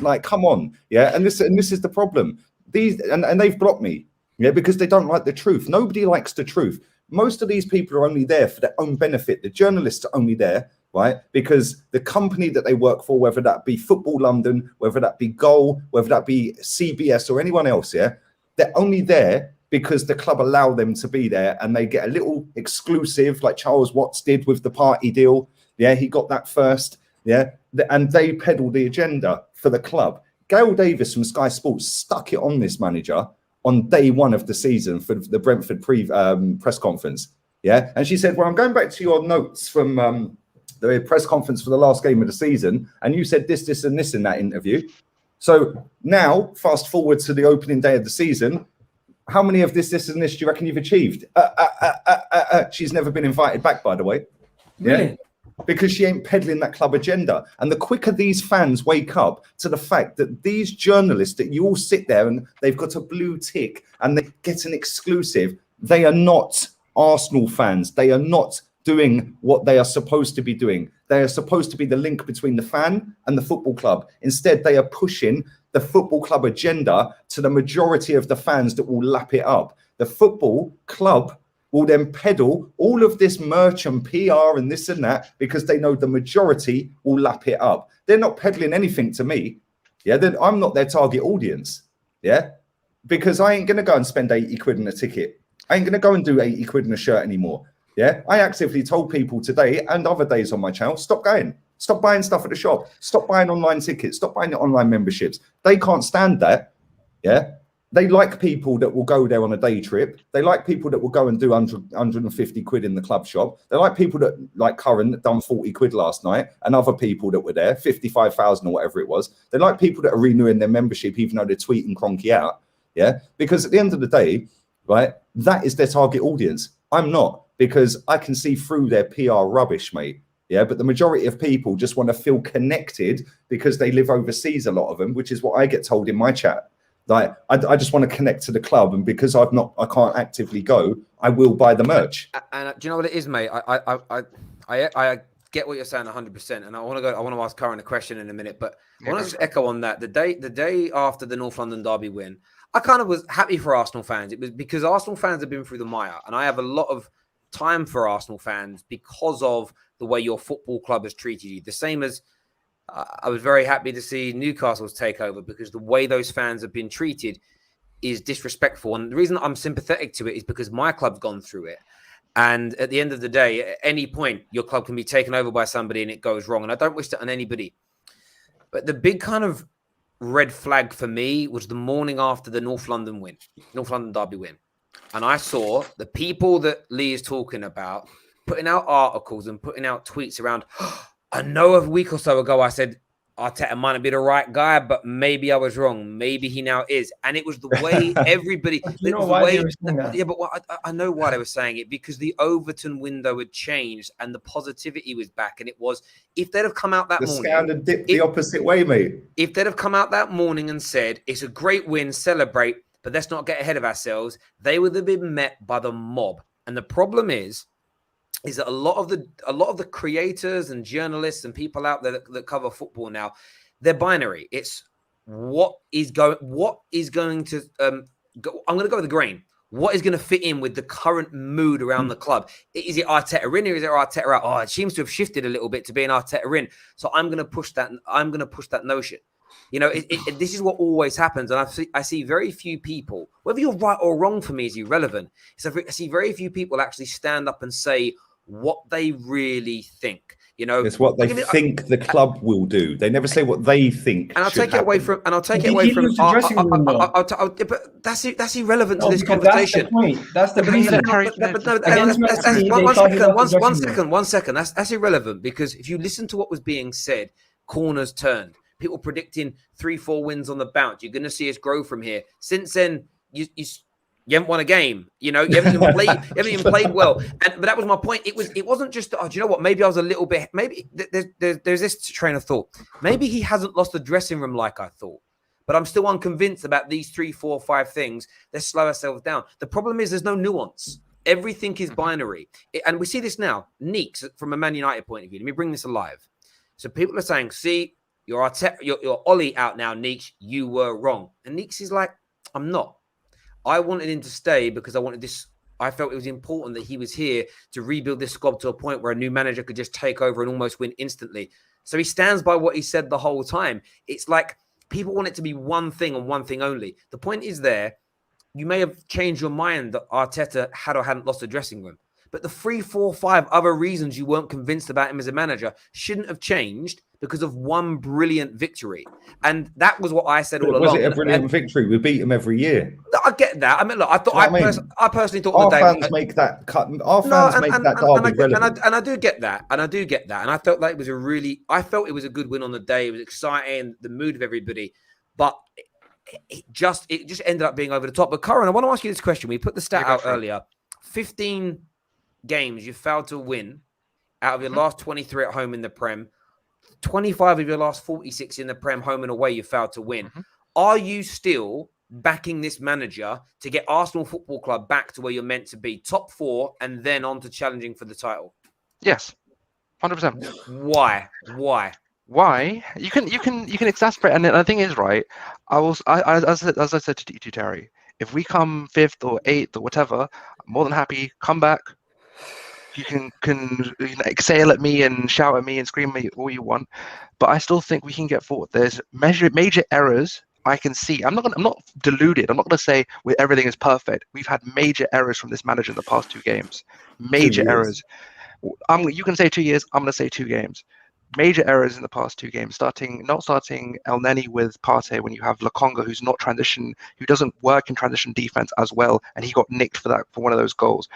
S2: Like, come on. Yeah, and this is the problem. And they've blocked me. Yeah, because they don't like the truth. Nobody likes the truth. Most of these people are only there for their own benefit. The journalists are only there, right? Because the company that they work for, whether that be Football London, whether that be Goal, whether that be CBS or anyone else, yeah, they're only there because the club allow them to be there and they get a little exclusive, like Charles Watts did with the party deal. Yeah, he got that first. Yeah, and they peddle the agenda for the club. Gail Davis from Sky Sports stuck it on this manager on day one of the season for the Brentford press conference. Yeah. And she said, well, I'm going back to your notes from the press conference for the last game of the season. And you said this, this, and this in that interview. So now, fast forward to the opening day of the season, how many of this, and this do you reckon you've achieved? She's never been invited back, by the way.
S3: Really?
S2: Yeah. Because she ain't peddling that club agenda. And the quicker these fans wake up to the fact that these journalists that you all sit there and they've got a blue tick and they get an exclusive, they are not Arsenal fans. They are not doing what they are supposed to be doing. They are supposed to be the link between the fan and the football club. Instead, they are pushing the football club agenda to the majority of the fans that will lap it up. The football club will then peddle all of this merch and PR and this and that because they know the majority will lap it up. They're not peddling anything to me. Yeah, I'm not their target audience. Yeah, because I ain't going to go and spend 80 quid on a ticket. I ain't going to go and do 80 quid on a shirt anymore. Yeah, I actively told people today and other days on my channel, stop going. Stop buying stuff at the shop. Stop buying online tickets. Stop buying online memberships. They can't stand that. Yeah. They like people that will go there on a day trip. They like people that will go and do 150 quid in the club shop. They like people that, like CURRAN, that done 40 quid last night, and other people that were there, 55,000 or whatever it was. They like people that are renewing their membership, even though they're tweeting Cronky out. Yeah, because at the end of the day, right, that is their target audience. I'm not, because I can see through their PR rubbish, mate. Yeah, but the majority of people just want to feel connected because they live overseas, a lot of them, which is what I get told in my chat. Like, I just want to connect to the club, and because I can't actively go, I will buy the merch.
S1: And do you know what it is, mate? I get what you're saying 100%, and I want to ask Curran a question in a minute, but I want to just echo on that. The day after the North London derby win, I kind of was happy for Arsenal fans. It was because Arsenal fans have been through the mire, and I have a lot of time for Arsenal fans because of the way your football club has treated you. The same as I was very happy to see Newcastle's takeover, because the way those fans have been treated is disrespectful. And the reason I'm sympathetic to it is because my club's gone through it. And at the end of the day, at any point, your club can be taken over by somebody and it goes wrong. And I don't wish that on anybody. But the big kind of red flag for me was the morning after the North London Derby win. And I saw the people that Lee is talking about putting out articles and putting out tweets around, I know a week or so ago I said, Arteta might not be the right guy, but maybe I was wrong. Maybe he now is. And it was the way everybody...
S3: you know why they were saying that?
S1: Yeah, but I know why they were saying it, because the Overton window had changed and the positivity was back. And it was, if they'd have come out that morning...
S2: The scale had dipped the opposite way, mate.
S1: If they'd have come out that morning and said, it's a great win, celebrate, but let's not get ahead of ourselves, they would have been met by the mob. And the problem is that a lot of the creators and journalists and people out there that cover football now, they're binary. It's what is going to go. I'm going to go with the grain. What is going to fit in with the current mood around the club? Is it Arteta in or is it Arteta out? Oh, it seems to have shifted a little bit to being Arteta in. So I'm going to push that. I'm going to push that notion. You know, this is what always happens. And I see very few people, whether you're right or wrong for me is irrelevant. So I see very few people actually stand up and say what they really think. You know,
S2: it's what they think the club will do. They never say what they think.
S1: And I'll take it away from. But that's irrelevant to this conversation.
S3: That's the reason.
S1: One second. That's irrelevant, because if you listen to what was being said, corners turned. People predicting 3-4 wins on the bounce. You're going to see us grow from here. Since then, you haven't won a game. You know, you haven't even played well. But that was my point. It wasn't just, do you know what? Maybe I was a little bit, maybe there's this train of thought. Maybe he hasn't lost the dressing room like I thought. But I'm still unconvinced about these 3, 4, 5 things. Let's slow ourselves down. The problem is there's no nuance. Everything is binary. And we see this now. Neeks, from a Man United point of view. Let me bring this alive. So people are saying, see, you're Ollie out now, Neeks. You were wrong. And Neeks is like, I'm not. I wanted him to stay because I wanted this. I felt it was important that he was here to rebuild this squad to a point where a new manager could just take over and almost win instantly. So he stands by what he said the whole time. It's like people want it to be one thing and one thing only. The point is there, you may have changed your mind that Arteta had or hadn't lost the dressing room. But the 3, 4, 5 other reasons you weren't convinced about him as a manager shouldn't have changed because of one brilliant victory. And that was what I said all along.
S2: Was it a brilliant victory? We beat him every year.
S1: I get that. I mean, look, I personally thought
S2: our fans make that cut. Our fans make that derby relevant.
S1: And I do get that. And I felt like it was a good win on the day. It was exciting, the mood of everybody. But it just ended up being over the top. But Curran, I want to ask you this question. We put the stat out earlier. 15 games you failed to win out of your last 23 at home in the Prem. 25 of your last 46 in the Prem, home and away, you failed to win. Are you still backing this manager to get Arsenal Football Club back to where you're meant to be, top 4, and then on to challenging for the title?
S4: Yes, 100%.
S1: Why?
S4: You can exasperate, and the thing is, right? As I said to you, Terry, if we come 5th or 8th or whatever, I'm more than happy. Come back. You can exhale at me and shout at me and scream at me all you want, but I still think we can get forward. There's major errors I can see. I'm not deluded. I'm not going to say everything is perfect. We've had major errors from this manager in the past 2 games. Major errors. You can say 2 years. I'm going to say 2 games. Major errors in the past 2 games. Not starting El Neni with Partey when you have Lokonga, who's not transition, who doesn't work in transition defense as well, and he got nicked for one of those goals.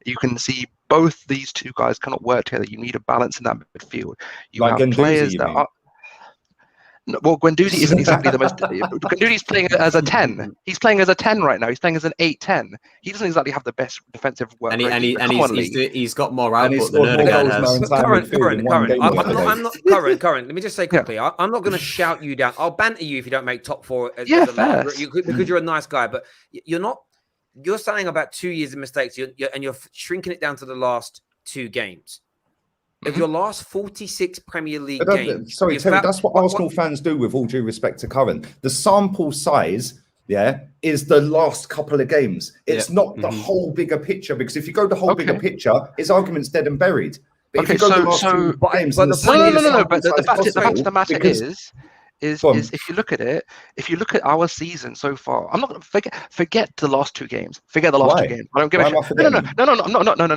S4: You can see both these 2 guys cannot work together. You need a balance in that midfield. You have players that are. Well, Guendouzi isn't exactly the most. Guendouzi's playing as a 10. He's playing as a 10 right now. He's playing as an 8-10. He doesn't exactly have the best defensive work.
S5: And he's got more output than Erdogan has.
S1: Current. Let me just say quickly. Yeah. I'm not going to shout you down. I'll banter you if you don't make top 4. Because you're a nice guy, but you're not. You're saying about 2 years of mistakes, and you're shrinking it down to the last 2 games. Of your last 46 Premier League games.
S2: Sorry, Terry, that's what Arsenal fans do, with all due respect to Curran. The sample size, is the last couple of games. It's not the whole bigger picture, because if you go the whole bigger picture, his argument's dead and buried. But if you go the last 2 games,
S4: but the fact of the matter is if you look at it, if you look at our season so far, I'm not going to forget the last 2 games. Forget the last 2 games. I don't give a shit. No.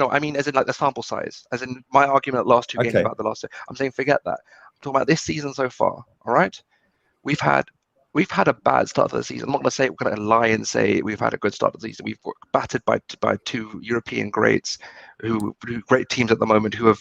S4: I mean, as in like the sample size, as in my argument last 2 games about the last 2. I'm saying forget that. I'm talking about this season so far. All right, we've had we've had a bad start to the season. I'm not going to say we're going to lie and say we've had a good start to the season. We've battered by two European greats, who great teams at the moment who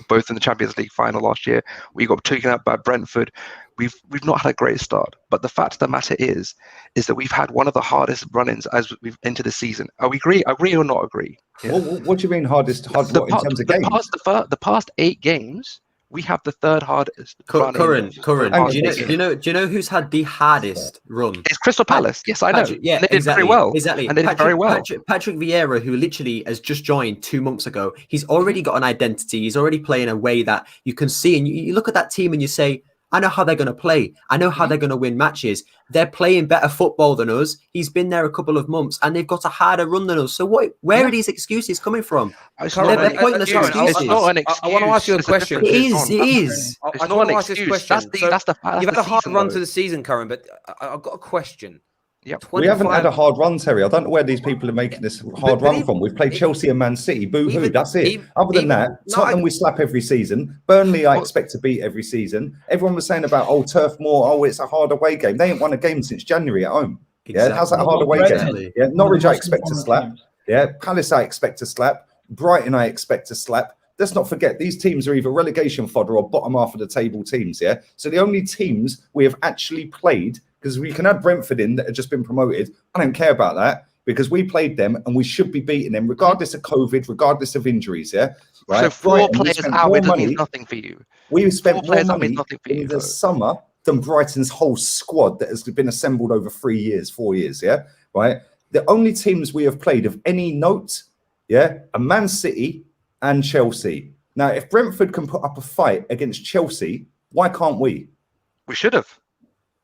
S4: both in the Champions League final last year. We got taken out by Brentford. We've not had a great start. But the fact of the matter is that we've had one of the hardest run-ins as we've entered the season. Agree or not agree?
S2: Yeah. What do you mean hardest? What in terms of games?
S4: The past 8 games. We have the third hardest.
S5: CURRAN.
S2: Do
S5: you know who's had the hardest run?
S4: It's Crystal Palace. Yes, I know.
S5: Yeah,
S4: they did
S5: exactly.
S4: very well.
S5: Exactly.
S4: And they did very well.
S5: Patrick Vieira, who literally has just joined 2 months ago, he's already got an identity. He's already playing a way that you can see, and you look at that team and you say, I know how they're going to play. I know how they're going to win matches. They're playing better football than us. He's been there a couple of months, and they've got a harder run than us. So where are these excuses coming from?
S4: They're
S5: pointless excuses.
S4: It's not an excuse.
S1: I want to ask you a question.
S5: It is.
S4: It's not an excuse. That's the
S1: You've had a hard run to the season, Curran, but I've got a question.
S4: Yep.
S2: We haven't had a hard run, Terry. I don't know where these people are making this hard run from. We've played Chelsea and Man City. Boo-hoo, that's it. Other than that, Tottenham we slap every season. Burnley I expect to beat every season. Everyone was saying about, Turf Moor, it's a hard away game. They ain't won a game since January at home.
S5: Exactly.
S2: Yeah, how's that a hard away game? Yeah, Norwich I expect to slap. Yeah, Palace I expect to slap. Brighton I expect to slap. Let's not forget, these teams are either relegation fodder or bottom half of the table teams, yeah? So the only teams we have actually played, because we can add Brentford in that have just been promoted. I don't care about that because we played them and we should be beating them regardless of COVID, regardless of injuries, yeah? Right?
S4: So 4
S2: Brighton,
S4: players out, it means nothing for you.
S2: We spent more money
S4: in
S2: in the summer than Brighton's whole squad that has been assembled over 4 years, yeah? Right? The only teams we have played of any note, yeah, are Man City and Chelsea. Now, if Brentford can put up a fight against Chelsea, why can't we?
S4: We should have.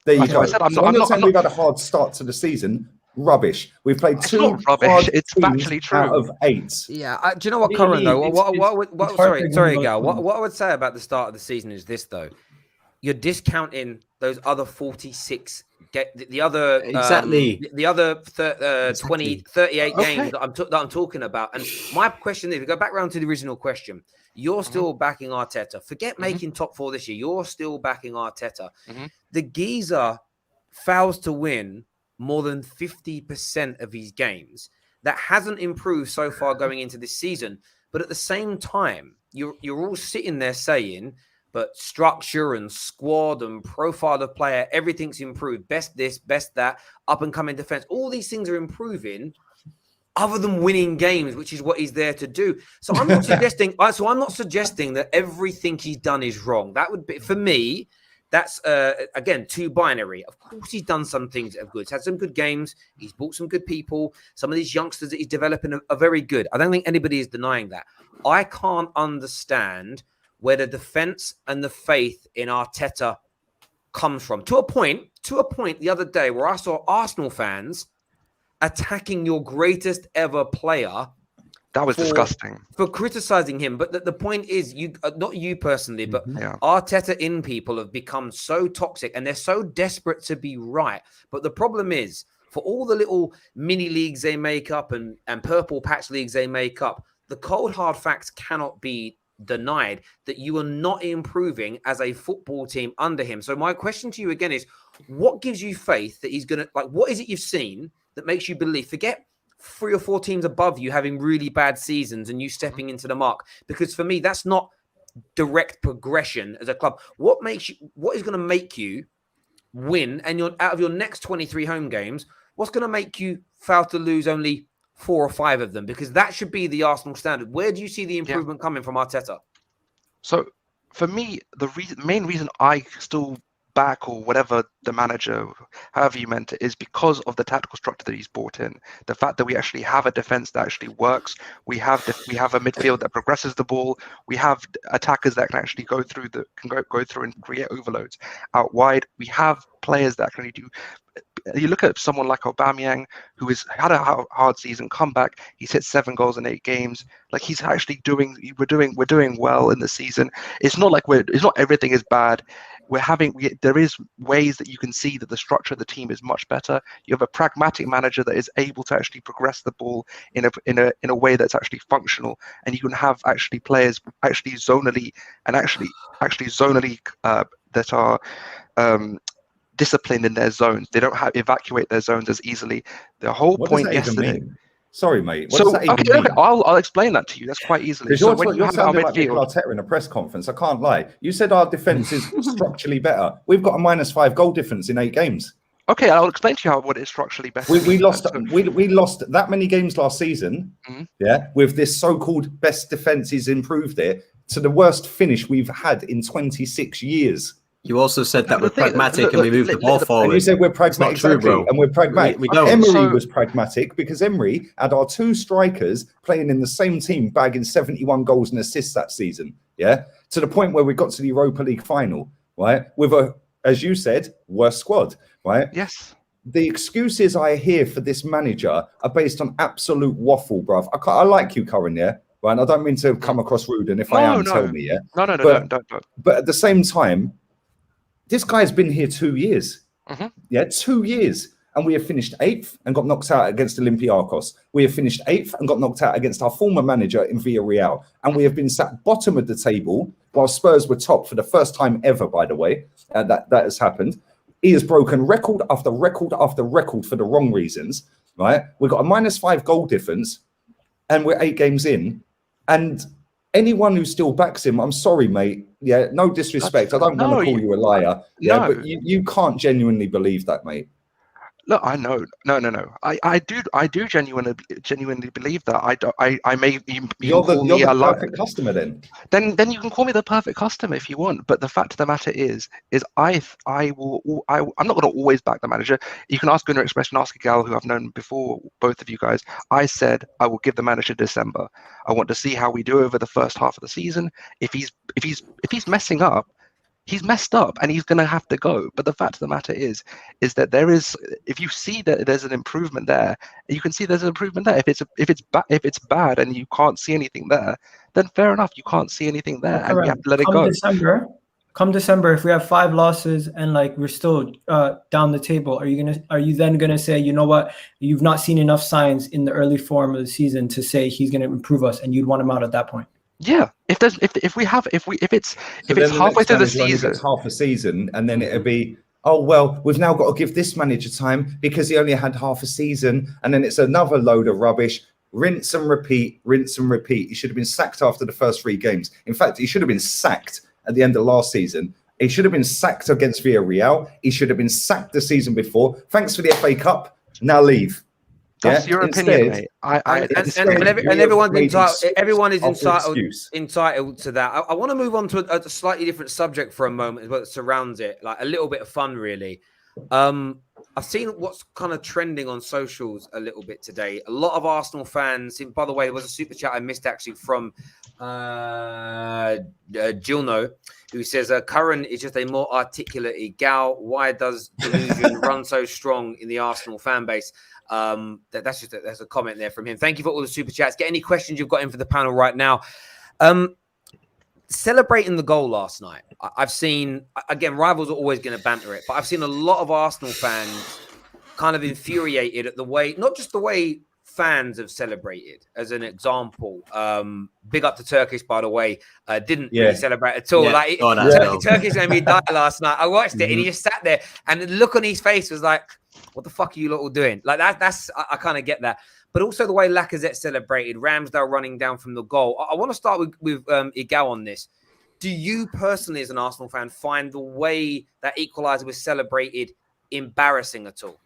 S2: There you go.
S4: I'm
S2: not saying we've had a hard start to the season. Rubbish. We've played 2
S4: rubbish. It's factually true.
S2: Out of 8.
S1: Yeah. Do you know what, Curran, though? Sorry, Gal. What I would say about the start of the season is this, though. You're discounting those other 46 the other the other 38 games that I'm talking about. And my question is, if we go back around to the original question, you're still backing Arteta. Forget making top 4 this year. You're still backing Arteta. The geezer fails to win more than 50% of his games. That hasn't improved so far going into this season. But at the same time, you're all sitting there saying, but structure and squad and profile of player, everything's improved. Best this, best that, up and coming defense. All these things are improving, other than winning games, which is what he's there to do. So I'm not suggesting. I'm not suggesting that everything he's done is wrong. That would be, for me, that's again too binary. Of course, he's done some things that are good. He's had some good games. He's bought some good people. Some of these youngsters that he's developing are very good. I don't think anybody is denying that. I can't understand where the defense and the faith in Arteta comes from. To a point the other day where I saw Arsenal fans attacking your greatest ever player.
S4: That was disgusting.
S1: For criticizing him. But the point is, you not you personally, but Arteta in people have become so toxic and they're so desperate to be right. But the problem is, for all the little mini leagues they make up and purple patch leagues they make up, the cold hard facts cannot be denied that you are not improving as a football team under him. So my question to you again is, what gives you faith that he's going to, what is it you've seen that makes you believe, forget 3 or 4 teams above you having really bad seasons and you stepping into the mark? Because for me, that's not direct progression as a club. What is going to make you win? And you're out of your next 23 home games, what's going to make you fail to lose only 4 or 5 of them? Because that should be the Arsenal standard. Where do you see the improvement coming from Arteta?
S4: So for me, the main reason I still back or whatever the manager, however you meant it, is because of the tactical structure that he's brought in. The fact that we actually have a defense that actually works. We have a midfield that progresses the ball. We have attackers that can actually go through and create overloads out wide. We have players that can do. You look at someone like Aubameyang, who has had a hard season, come back. He's hit 7 goals in 8 games. Like, he's actually we're doing well in the season. It's not like it's not everything is bad. There is ways that you can see that the structure of the team is much better. You have a pragmatic manager that is able to actually progress the ball in a way that's actually functional, and you can have actually players actually zonally and actually zonally that are disciplined in their zones. They don't evacuate their zones as easily. The whole
S2: What
S4: point
S2: does that even
S4: yesterday.
S2: mean? Sorry, mate. What
S4: So
S2: does that even mean?
S4: okay, I'll explain that to you. That's quite easily.
S2: Because
S4: So
S2: you're,
S4: when you
S2: you're
S4: have our
S2: sounding like Mikel
S4: midfield,
S2: Arteta in a press conference. I can't lie. You said our defense is structurally better. We've got a -5 goal difference in 8 games.
S4: okay, I'll explain to you what is structurally better.
S2: We lost that many games last season. Yeah, with this so-called best defense is improved it to the worst finish we've had in 26 years.
S5: You also said that
S4: The
S5: we're
S4: thing-
S5: pragmatic and we move the ball forward.
S2: And you said we're
S5: It's not
S2: pragmatic,
S5: true,
S2: exactly,
S5: bro.
S2: and we're pragmatic.
S5: We don't.
S2: Emery
S4: So-
S2: was pragmatic because Emery had our 2 strikers playing in the same team, bagging 71 goals and assists that season. Yeah, to the point where we got to the Europa League final, right? With a, as you said, worse squad, right?
S4: Yes.
S2: The excuses I hear for this manager are based on absolute waffle, bruv. I like you, Curran, yeah? Right? And I don't mean to come across rude, and if I am, tell me, yeah?
S4: No,
S2: But-
S4: don't.
S2: But at the same time, this guy's been here 2 years. Yeah, 2 years. And we have finished 8th and got knocked out against Olympiacos. We have finished 8th and got knocked out against our former manager in Villarreal. And we have been sat bottom of the table while Spurs were top for the first time ever, by the way. That has happened. He has broken record after record after record for the wrong reasons, right? We've got a -5 goal difference and we're 8 games in. And anyone who still backs him, I'm sorry, mate. Yeah, no disrespect. I don't want to call you a liar. Yeah,
S4: No.
S2: but you can't genuinely believe that, mate.
S4: Look, I know. No. I do genuinely believe that. I may even
S2: You're
S4: call me
S2: the
S4: a liar.
S2: perfect customer then.
S4: Then you can call me the perfect customer if you want. But the fact of the matter is I'm not going to always back the manager. You can ask Gunnar Express and ask a gal who I've known before, both of you guys. I said I will give the manager December. I want to see how we do over the first half of the season. If he's messing up, he's messed up and he's going to have to go. But the fact of the matter is that if you see that there's an improvement there, you can see there's an improvement there. If it's bad and you can't see anything there, then fair enough, you can't see anything there and you have to let it go.
S3: Come December, if we have 5 losses and like we're still down the table, are you then gonna say, you know what, you've not seen enough signs in the early form of the season to say he's gonna improve us, and you'd want him out at that point?
S4: Yeah, if it's halfway through the season,
S2: it's half a season, and then it'll be, oh well, we've now got to give this manager time because he only had half a season, and then it's another load of rubbish. Rinse and repeat, rinse and repeat. He should have been sacked after the first 3 games. In fact, he should have been sacked at the end of last season. He should have been sacked against Villarreal. He should have been sacked the season before. Thanks for the FA Cup. Now leave.
S4: that's your opinion, mate.
S1: Everyone is entitled to that. I want to move on to a slightly different subject for a moment, but surrounds it, like a little bit of fun, really. I've seen what's kind of trending on socials a little bit today. A lot of Arsenal fans, and by the way, there was a super chat I missed actually from Gilno, who says, Curran is just a more articulate gal. Why does delusion run so strong in the Arsenal fan base? That's a comment there from him. Thank you for all the super chats. Get any questions you've got in for the panel right now. Celebrating the goal last night, I've seen, again, rivals are always going to banter it, but I've seen a lot of Arsenal fans kind of infuriated at the way, not just the way fans have celebrated. As an example, big up to Turkish, by the way, didn't really celebrate at all. Turkish made me die last night. I watched it and he just sat there, and the look on his face was like, what the fuck are you lot all doing? Like that's I kind of get that. But also the way Lacazette celebrated, Ramsdale running down from the goal. I want to start with Igal on this. Do you personally, as an Arsenal fan, find the way that equaliser was celebrated embarrassing at all?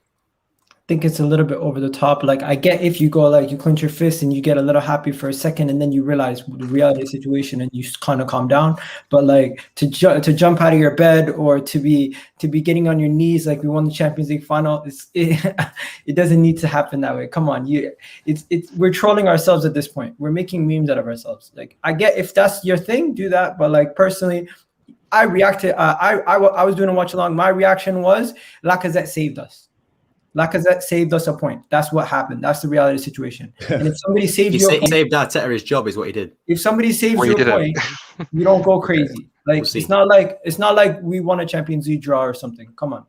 S3: I think it's a little bit over the top. Like, I get if you go, like, you clench your fist and you get a little happy for a second, and then you realize the reality of the situation and you kind of calm down. But like to jump out of your bed or to be getting on your knees like we won the Champions League final, it doesn't need to happen that way. Come on, we're trolling ourselves at this point. We're making memes out of ourselves. Like, I get if that's your thing, do that. But like personally, I reacted. I was doing a watch along. My reaction was Lacazette saved us. Lacazette saved us a point. That's what happened. That's the reality of the situation. And if somebody saved your point,
S5: saved Arteta his job is what he did.
S3: If somebody saves your point, you don't go crazy. Like it's not like we won a Champions League draw or something. Come on.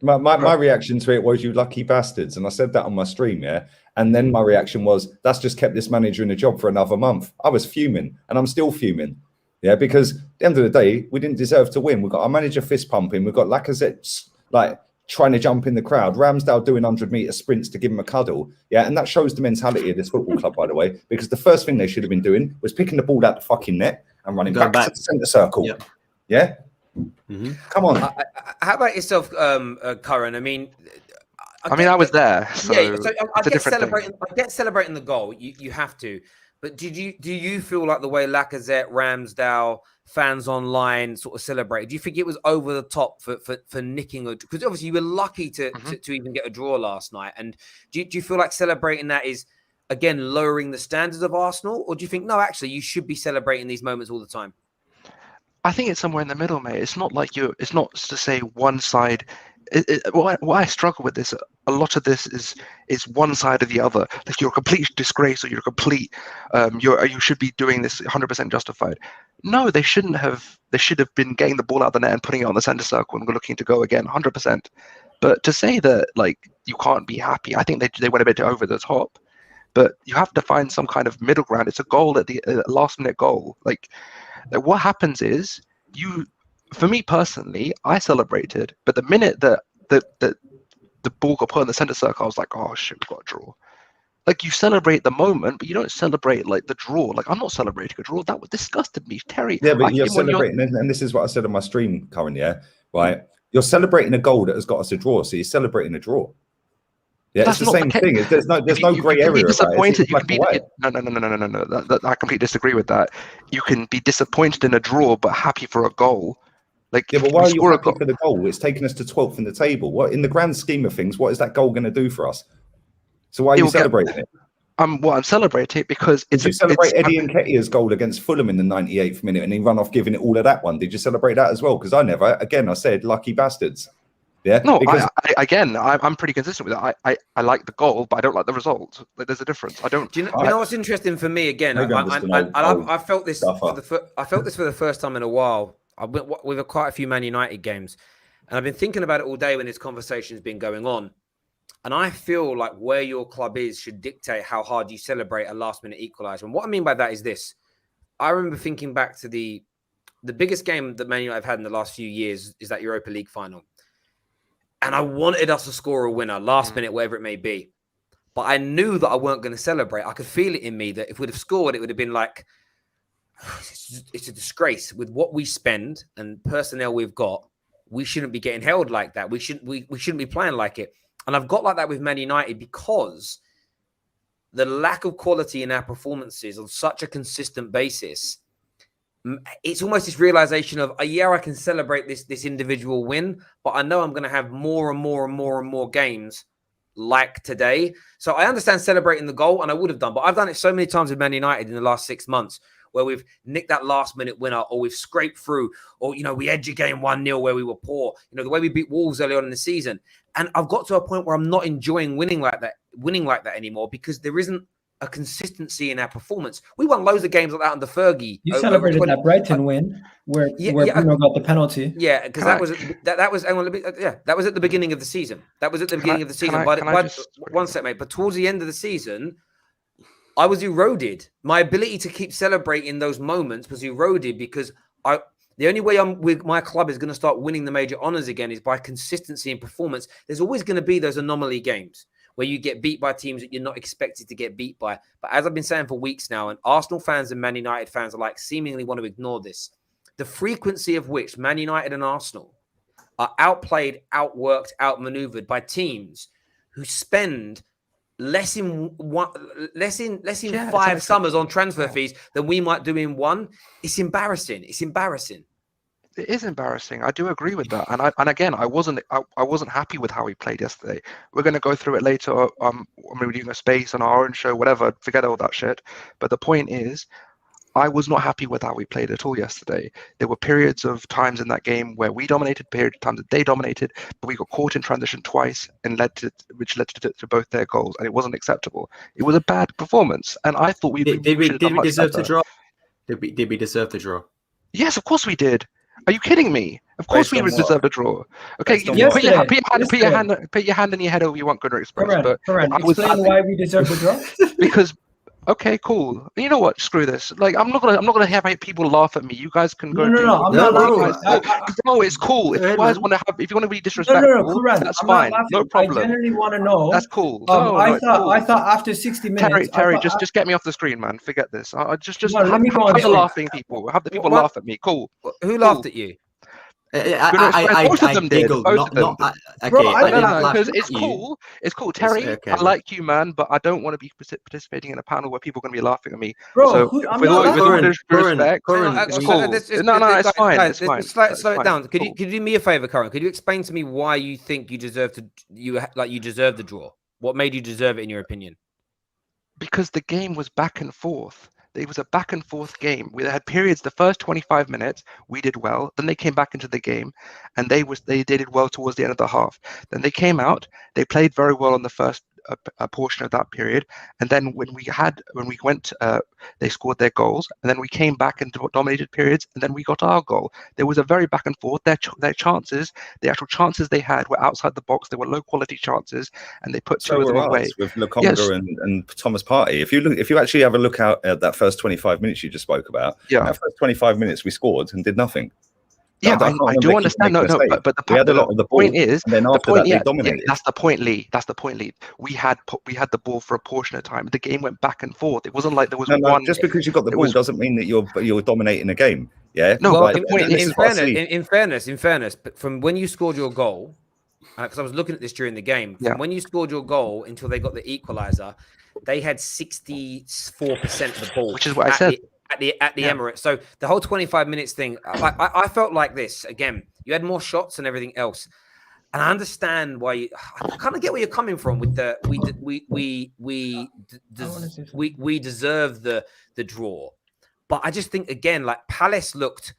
S2: My reaction to it was, you lucky bastards, and I said that on my stream, yeah. And then my reaction was, that's just kept this manager in a job for another month. I was fuming, and I'm still fuming, yeah, because at the end of the day, we didn't deserve to win. We got our manager fist pumping. We've got Lacazette like trying to jump in the crowd. Ramsdale doing 100-meter sprints to give him a cuddle. Yeah, and that shows the mentality of this football club, by the way, because the first thing they should have been doing was picking the ball out the fucking net and running back to the centre circle.
S5: Yep.
S2: Yeah? Come on.
S1: How about yourself, Curran? I mean,
S4: I was there, so
S1: yeah. So I
S4: it's a
S1: get
S4: different
S1: celebrating.
S4: thing.
S1: I get celebrating the goal. You have to. But do you feel like the way Lacazette, Ramsdale, fans online sort of celebrated? Do you think it was over the top for nicking a? Because obviously you were lucky to even get a draw last night. And do you feel like celebrating that is again lowering the standards of Arsenal, or do you think no, actually you should be celebrating these moments all the time?
S4: I think it's somewhere in the middle, mate. It's not like it's not to say one side. What I struggle with this, a lot of this is one side or the other. Like you're a complete disgrace, or you're a complete, you should be doing this 100% justified. No, they shouldn't have. They should have been getting the ball out of the net and putting it on the center circle and looking to go again, 100%. But to say that like you can't be happy, I think they went a bit over the top. But you have to find some kind of middle ground. It's a goal at the last minute goal. Like what happens is for me personally, I celebrated, but the minute that the ball got put in the center circle, I was like, oh shit, we've got a draw. Like you celebrate the moment, but you don't celebrate like the draw. Like I'm not celebrating a draw. That disgusted me, Terry.
S2: Yeah, but you're celebrating, and this is what I said on my stream, Curran. Yeah, right. You're celebrating a goal that has got us a draw, so you're celebrating a draw. Yeah, it's the same thing. There's no grey area.
S4: Disappointed. You can be no. I completely disagree with that. You can be disappointed in a draw, but happy for a goal. Like,
S2: yeah, but why are you happy for the goal? It's taken us to 12th in the table. What, in the grand scheme of things, what is that goal going to do for us? So why are you celebrating it?
S4: I'm celebrating because
S2: Did you celebrate Eddie Nketiah's goal against Fulham in the 98th minute and he run off giving it all of that one? Did you celebrate that as well? Because I never. Again, I said lucky bastards. Yeah.
S4: No, because I'm pretty consistent with that. I like the goal, but I don't like the result. Like, there's a difference. I don't.
S1: Do you know what's interesting for me? Again, I felt this. I felt this for the first time in a while. I've been with quite a few Man United games, and I've been thinking about it all day when this conversation's been going on. And I feel like where your club is should dictate how hard you celebrate a last-minute equaliser. And what I mean by that is this: I remember thinking back to the biggest game that Man United have had in the last few years is that Europa League final. And I wanted us to score a winner, last minute, whatever it may be. But I knew that I weren't going to celebrate. I could feel it in me that if we'd have scored, it would have been like, it's a disgrace. With what we spend and personnel we've got, we shouldn't be getting held like that. We shouldn't be playing like it. And I've got like that with Man United because the lack of quality in our performances on such a consistent basis, it's almost this realization of, yeah, I can celebrate this individual win, but I know I'm going to have more and more and more and more games like today. So I understand celebrating the goal, and I would have done, but I've done it so many times with Man United in the last 6 months where we've nicked that last minute winner, or we've scraped through, or, we edged a game 1-0 where we were poor, the way we beat Wolves early on in the season. And I've got to a point where I'm not enjoying winning like that anymore because there isn't a consistency in our performance. We won loads of games like that under Fergie.
S3: You celebrated that Brighton win where Bruno got the penalty.
S1: Yeah, because that was at the beginning of the season. That was at the beginning of the season. One sec, mate. But towards the end of the season, I was eroded. My ability to keep celebrating those moments was eroded because the only way I'm with my club is going to start winning the major honours again is by consistency and performance. There's always going to be those anomaly games where you get beat by teams that you're not expected to get beat by. But as I've been saying for weeks now, and Arsenal fans and Man United fans alike seemingly want to ignore this, the frequency of which Man United and Arsenal are outplayed, outworked, outmaneuvered by teams who spend less in 5 summers on transfer fees than we might do in one. It's embarrassing. It's embarrassing.
S4: It is embarrassing. I do agree with that. And again, I wasn't happy with how we played yesterday. We're going to go through it later. We're doing a space on our own show, whatever. Forget all that shit. But the point is, I was not happy with how we played at all yesterday. There were periods of times in that game where we dominated, periods of times that they dominated, but we got caught in transition twice and which led to both their goals, and it wasn't acceptable. It was a bad performance, and I thought we
S5: did we deserve the draw? Did we deserve the draw?
S4: Yes, of course we did. Are you kidding me? Of course we deserve a draw. Okay, put your hand on your head over you want Gunnar Express.
S3: Correct. Explain why we deserve the draw.
S4: Because Okay, cool. You know what? Screw this. Like, I'm not gonna have people laugh at me. You guys can go.
S3: No, I'm
S5: No,
S3: not
S5: bro,
S3: laughing.
S4: Bro, it's cool. If
S5: Go
S4: you
S5: ahead,
S4: guys
S5: man.
S4: want to have, if you want to be
S3: No,
S4: disrespectful,
S3: CURRAN,
S4: that's
S3: I'm not
S4: fine.
S3: laughing.
S4: No
S3: I
S4: problem.
S3: genuinely want to know.
S4: That's cool. No, it's cool.
S3: I thought after 60 minutes.
S4: Terry, just get me off the screen, man. Forget this. Just
S3: No, let me go on
S4: have the
S3: screen.
S4: laughing people. Have the people
S1: What-
S4: laugh at me. Cool.
S1: Who laughed at you?
S4: Both of them did.
S5: giggled,
S4: Both of them.
S5: okay,
S3: Bro, I
S5: I didn't
S3: laughed.
S5: laugh
S4: Because
S5: at
S4: it's
S5: you.
S4: cool. It's cool. Terry,
S5: okay,
S4: I
S5: man.
S4: like you, man, but I don't want to be participating in a panel where people are going to be laughing at me.
S3: Bro,
S4: So
S3: I'm
S4: with
S3: not
S4: all
S3: laughing.
S4: due respect,
S5: Curran,
S4: it's
S5: we-
S4: cool. No, it's fine.
S1: Guys,
S4: It's fine.
S1: Slow
S4: It's
S1: it
S4: fine.
S1: down. Could
S4: Cool.
S1: you do me a favor, Curran? Could you explain to me why you think you deserve you deserve the draw? What made you deserve it in your opinion?
S4: Because the game was back and forth. It was a back and forth game. We had periods. The first 25 minutes we did well. Then they came back into the game, and they did well towards the end of the half. Then they came out. They played very well on the first a portion of that period, and then when we went, they scored their goals, and then we came back and dominated periods, and then we got our goal. There was a very back and forth. Their chances, the actual chances they had, were outside the box. They were low quality chances, and they put two of them away.
S2: With Lokonga and Thomas Partey. If you actually have a look out at that first 25 minutes you just spoke about, that first 25 minutes we scored and did nothing.
S4: Yeah, I do understand. No, but the point is,
S2: and then after that, they dominated.
S4: That's the point, Lee. That's the point, Lee. We had the ball for a portion of time. The game went back and forth. It wasn't like there was one.
S2: Just because you got the ball doesn't mean that you're dominating a game. Yeah.
S4: No,
S1: Well,
S4: but
S1: in fairness, from when you scored your goal, because I was looking at this during the game, from when you scored your goal until they got the equalizer, they had 64% of the ball,
S4: which is what I said.
S1: At the Emirates. So the whole 25 minutes thing, I felt like this again. You had more shots and everything else, and I understand why I kind of get where you're coming from with the we deserve the draw, but I just think again, like Palace looked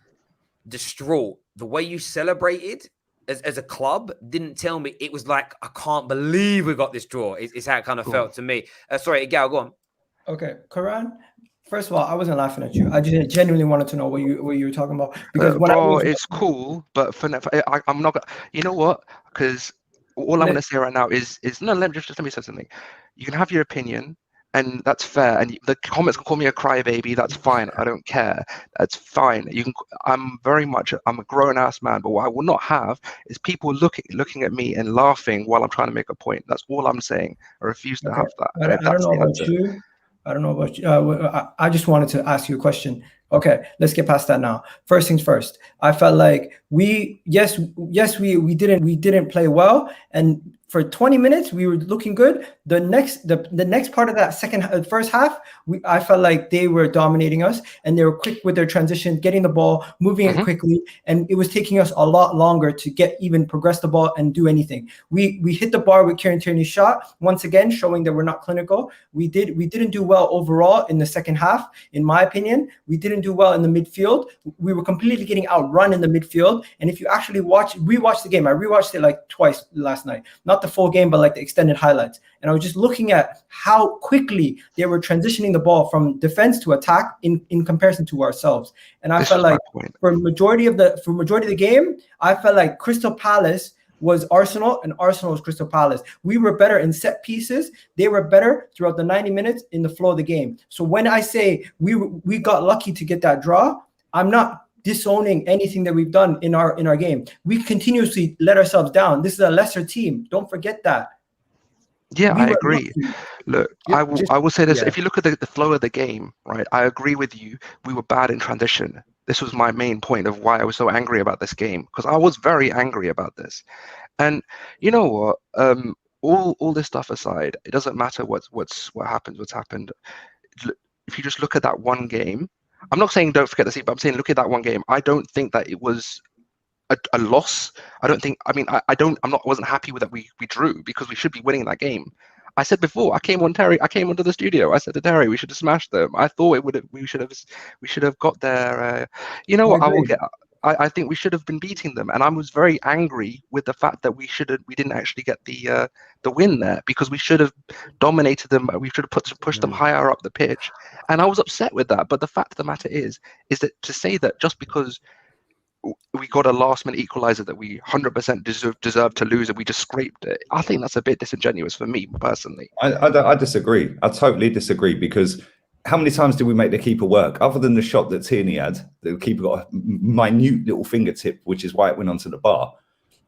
S1: distraught. The way you celebrated as a club didn't tell me. It was like, I can't believe we got this draw. It's how it kind of felt to me. Sorry, Gal, go on.
S3: Okay, CURRAN. First of all, I wasn't laughing at you. I just genuinely wanted to know what you were talking about, because
S4: it's cool, but I'm not. You know what? Because all I'm going to say right now is no. Let me say something. You can have your opinion, and that's fair. And the comments can call me a crybaby. That's fine. I don't care. That's fine. You can. I'm a grown ass man. But what I will not have is people looking at me and laughing while I'm trying to make a point. That's all I'm saying. I refuse to have that.
S3: I don't know about you. I don't know about you. I just wanted to ask you a question. Okay, let's get past that now. First things first. I felt like we didn't play well, and for 20 minutes we were looking good. The next part of that first half, I felt like they were dominating us, and they were quick with their transition, getting the ball, moving it quickly, and it was taking us a lot longer to even progress the ball and do anything. We hit the bar with Kieran Tierney's shot once again, showing that we're not clinical. We didn't do well overall in the second half, in my opinion. We didn't do well in the midfield. We were completely getting outrun in the midfield. And if you actually rewatch the game, I rewatched it like twice last night, not the full game, but like the extended highlights. And I was just looking at how quickly they were transitioning the ball from defense to attack in comparison to ourselves. And I felt like for majority of the game, I felt like Crystal Palace was Arsenal and Arsenal was Crystal Palace. We were better in set pieces. They were better throughout the 90 minutes in the flow of the game. So when I say we got lucky to get that draw, I'm not disowning anything that we've done in our game. We continuously let ourselves down. This is a lesser team. Don't forget that.
S4: Yeah, I agree. Look, I will say this. If you look at the flow of the game, right, I agree with you. We were bad in transition. This was my main point of why I was so angry about this game, because I was very angry about this. And you know what? All this stuff aside, it doesn't matter what happened. If you just look at that one game, I'm not saying don't forget the seat, but I'm saying look at that one game. I don't think that it was a loss. I don't think. I mean, wasn't happy with that we drew, because we should be winning that game. I said before, I came onto the studio. I said to Terry, we should have smashed them. I thought we should have got there. You know what? I think we should have been beating them, and I was very angry with the fact that we didn't actually get the win there, because we should have dominated them. We should have pushed them higher up the pitch, and I was upset with that. But the fact of the matter is that to say that just because we got a last-minute equalizer that we 100% deserve to lose and we just scraped it, I think that's a bit disingenuous for me personally.
S2: I disagree. I totally disagree, because how many times did we make the keeper work? Other than the shot that Tierney had, the keeper got a minute little fingertip, which is why it went onto the bar.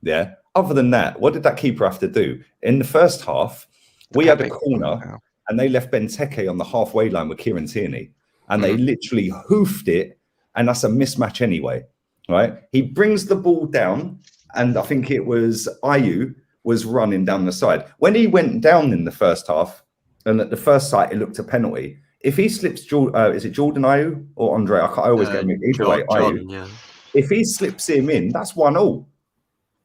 S2: Yeah. Other than that, what did that keeper have to do? In the first half, we had a corner and they left Benteke on the halfway line with Kieran Tierney. And they literally hoofed it. And that's a mismatch anyway, right? He brings the ball down. And I think it was Ayew was running down the side. When he went down in the first half, and at the first sight, it looked a penalty. If he slips, is it Jordan Ayew or Andre? I always get him either way.
S5: Jordan, yeah.
S2: If he slips him in, that's 1-1.